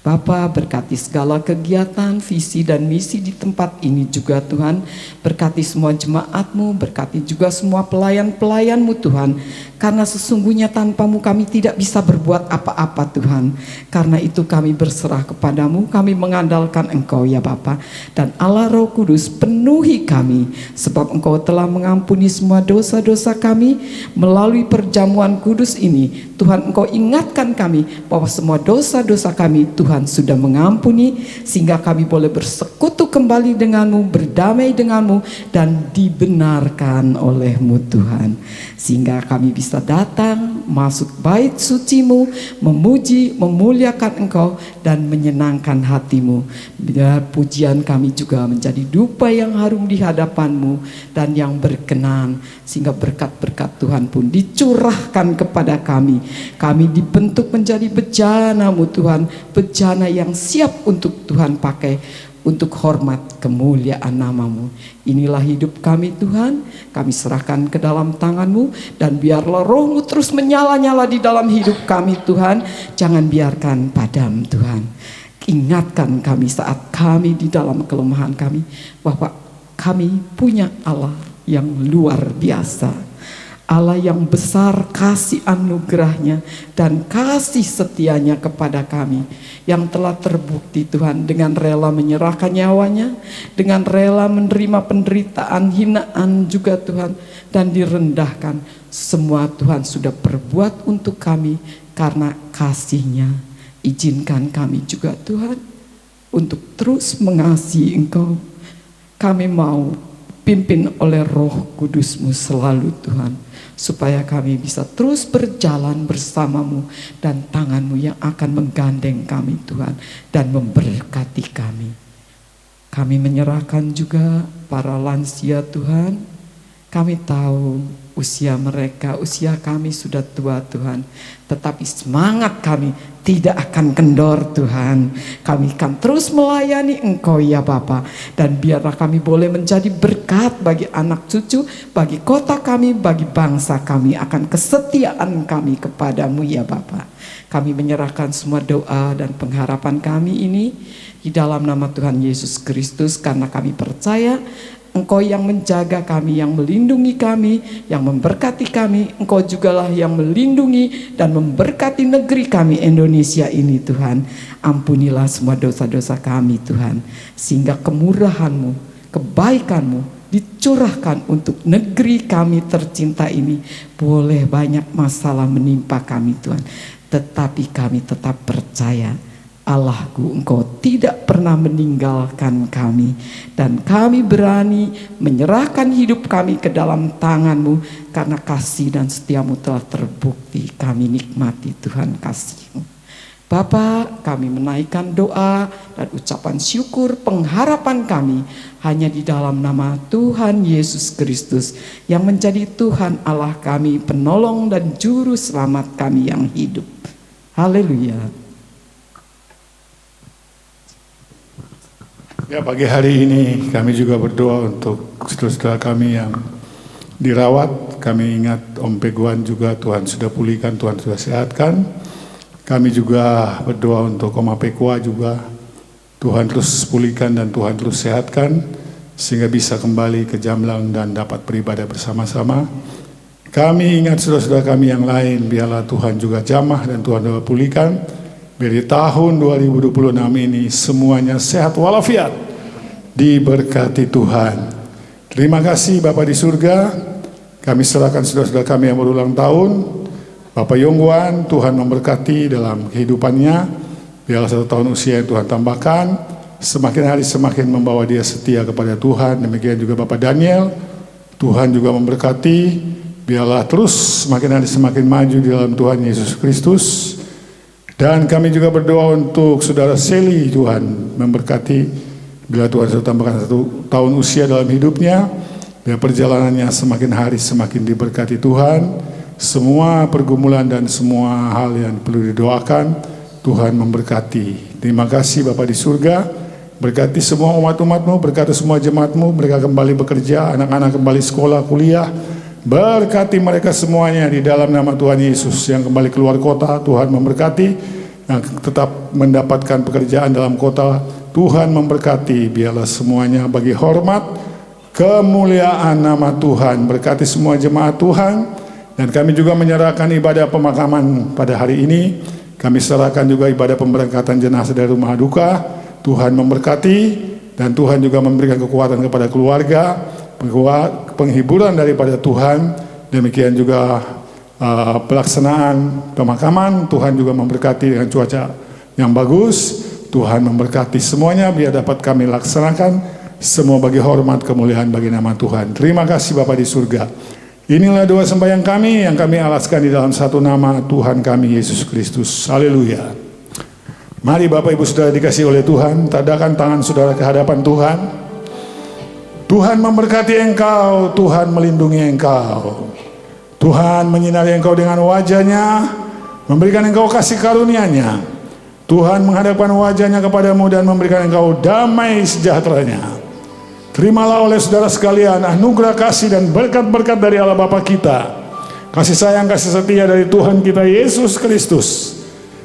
Bapa, berkati segala kegiatan, visi dan misi di tempat ini juga Tuhan. Berkati semua jemaat-Mu, berkati juga semua pelayan-pelayan-Mu Tuhan. Karena sesungguhnya tanpa-Mu kami tidak bisa berbuat apa-apa Tuhan. Karena itu kami berserah kepadamu, kami mengandalkan Engkau ya Bapa. Dan Allah Roh Kudus penuhi kami, sebab Engkau telah mengampuni semua dosa-dosa kami melalui perjamuan kudus ini. Tuhan, Engkau ingatkan kami bahwa semua dosa-dosa kami Tuhan sudah mengampuni, sehingga kami boleh bersekutu kembali denganmu, berdamai denganmu, dan dibenarkan oleh-Mu Tuhan. Sehingga kami bisa datang, masuk bait suci-Mu, memuji, memuliakan Engkau, dan menyenangkan hati-Mu. Biar pujian kami juga menjadi dupa yang harum di hadapan-Mu dan yang berkenan, sehingga berkat-berkat Tuhan pun dicurahkan kepada kami. Kami dibentuk menjadi bejana-Mu Tuhan, bejana yang siap untuk Tuhan pakai untuk hormat kemuliaan nama-Mu. Inilah hidup kami Tuhan, kami serahkan ke dalam tangan-Mu, dan biarlah Roh-Mu terus menyala-nyala di dalam hidup kami Tuhan. Jangan biarkan padam Tuhan. Ingatkan kami saat kami di dalam kelemahan kami, bahwa kami punya Allah yang luar biasa, Allah yang besar kasih anugerahnya dan kasih setianya kepada kami, yang telah terbukti Tuhan dengan rela menyerahkan nyawanya, dengan rela menerima penderitaan, hinaan juga Tuhan, dan direndahkan. Semua Tuhan sudah perbuat untuk kami karena kasih-Nya. Izinkan kami juga Tuhan untuk terus mengasihi Engkau. Kami mau pimpin oleh Roh Kudus-Mu selalu Tuhan, supaya kami bisa terus berjalan bersama-Mu dan tangan-Mu yang akan menggandeng kami Tuhan dan memberkati kami. Kami menyerahkan juga para lansia Tuhan. Kami tahu usia mereka, usia kami sudah tua Tuhan, tetapi semangat kami tidak akan kendor Tuhan. Kami akan terus melayani Engkau ya Bapa, dan biarlah kami boleh menjadi berkat bagi anak cucu, bagi kota kami, bagi bangsa kami, akan kesetiaan kami kepadamu ya Bapa. Kami menyerahkan semua doa dan pengharapan kami ini di dalam nama Tuhan Yesus Kristus, karena kami percaya Engkau yang menjaga kami, yang melindungi kami, yang memberkati kami. Engkau jugalah yang melindungi dan memberkati negeri kami Indonesia ini Tuhan. Ampunilah semua dosa-dosa kami Tuhan, sehingga kemurahan-Mu, kebaikan-Mu dicurahkan untuk negeri kami tercinta ini. Boleh banyak masalah menimpa kami Tuhan, tetapi kami tetap percaya Allahku, Engkau tidak pernah meninggalkan kami, dan kami berani menyerahkan hidup kami ke dalam tangan-Mu, karena kasih dan setia-Mu telah terbukti. Kami nikmati Tuhan kasih-Mu. Bapa, kami menaikkan doa dan ucapan syukur pengharapan kami hanya di dalam nama Tuhan Yesus Kristus, yang menjadi Tuhan Allah kami, penolong dan juru selamat kami yang hidup. Haleluya. Ya, pagi hari ini kami juga berdoa untuk saudara-saudara kami yang dirawat. Kami ingat Om Peguan juga Tuhan sudah pulihkan, Tuhan sudah sehatkan. Kami juga berdoa untuk Om Apekua juga, Tuhan terus pulihkan dan Tuhan terus sehatkan, sehingga bisa kembali ke Jamlang dan dapat beribadah bersama-sama. Kami ingat saudara-saudara kami yang lain, biarlah Tuhan juga jamah dan Tuhan dapat pulihkan. Biar di tahun 2026 ini semuanya sehat walafiat, diberkati Tuhan. Terima kasih Bapa di surga. Kami serahkan saudara-saudara kami yang berulang tahun. Bapak Yongguan, Tuhan memberkati dalam kehidupannya. Biarlah 1 tahun usia yang Tuhan tambahkan, semakin hari semakin membawa dia setia kepada Tuhan. Demikian juga Bapak Daniel, Tuhan juga memberkati. Biarlah terus semakin hari semakin maju di dalam Tuhan Yesus Kristus. Dan kami juga berdoa untuk saudara Seli, Tuhan memberkati. Bila Tuhan sudah tambahkan 1 tahun usia dalam hidupnya, biar perjalanannya semakin hari semakin diberkati Tuhan. Semua pergumulan dan semua hal yang perlu didoakan, Tuhan memberkati. Terima kasih Bapa di surga. Berkati semua umat-umat-Mu, berkati semua jemaat-Mu, mereka kembali bekerja, anak-anak kembali sekolah, kuliah. Berkati mereka semuanya di dalam nama Tuhan Yesus. Yang kembali keluar kota, Tuhan memberkati. Yang tetap mendapatkan pekerjaan dalam kota, Tuhan memberkati. Biarlah semuanya bagi hormat kemuliaan nama Tuhan. Berkati semua jemaat Tuhan. Dan kami juga menyerahkan ibadah pemakaman pada hari ini. Kami serahkan juga ibadah pemberangkatan jenazah dari rumah duka. Tuhan memberkati, dan Tuhan juga memberikan kekuatan kepada keluarga, penghiburan daripada Tuhan. Demikian juga pelaksanaan pemakaman, Tuhan juga memberkati dengan cuaca yang bagus. Tuhan memberkati semuanya, biar dapat kami laksanakan semua bagi hormat kemuliaan bagi nama Tuhan. Terima kasih Bapa di surga. Inilah doa sembahyang kami yang kami alaskan di dalam satu nama Tuhan kami Yesus Kristus. Haleluya. Mari Bapak Ibu Saudara dikasihi oleh Tuhan, tadakan tangan saudara ke hadapan Tuhan. Tuhan memberkati engkau, Tuhan melindungi engkau. Tuhan menyinari engkau dengan wajahnya, memberikan engkau kasih karunia-Nya. Tuhan menghadapkan wajahnya kepadamu dan memberikan engkau damai sejahteranya. Terimalah oleh saudara sekalian anugerah kasih dan berkat-berkat dari Allah Bapa kita, kasih sayang, kasih setia dari Tuhan kita Yesus Kristus,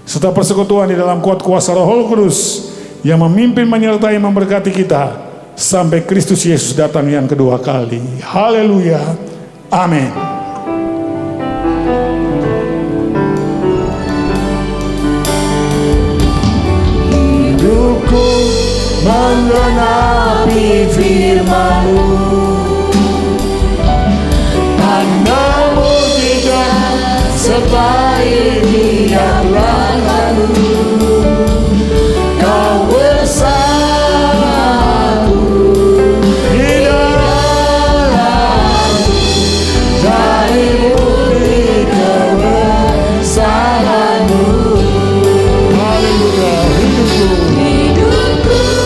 serta persekutuan di dalam kuat kuasa Roh Kudus yang memimpin, menyertai, memberkati kita sampai Kristus Yesus datang yang kedua kali. Haleluya. Amin. Hidupku menggenapi firman-Mu, tanda-Mu tidak sebaik niat langkah-Mu. Kau bersama hidupku.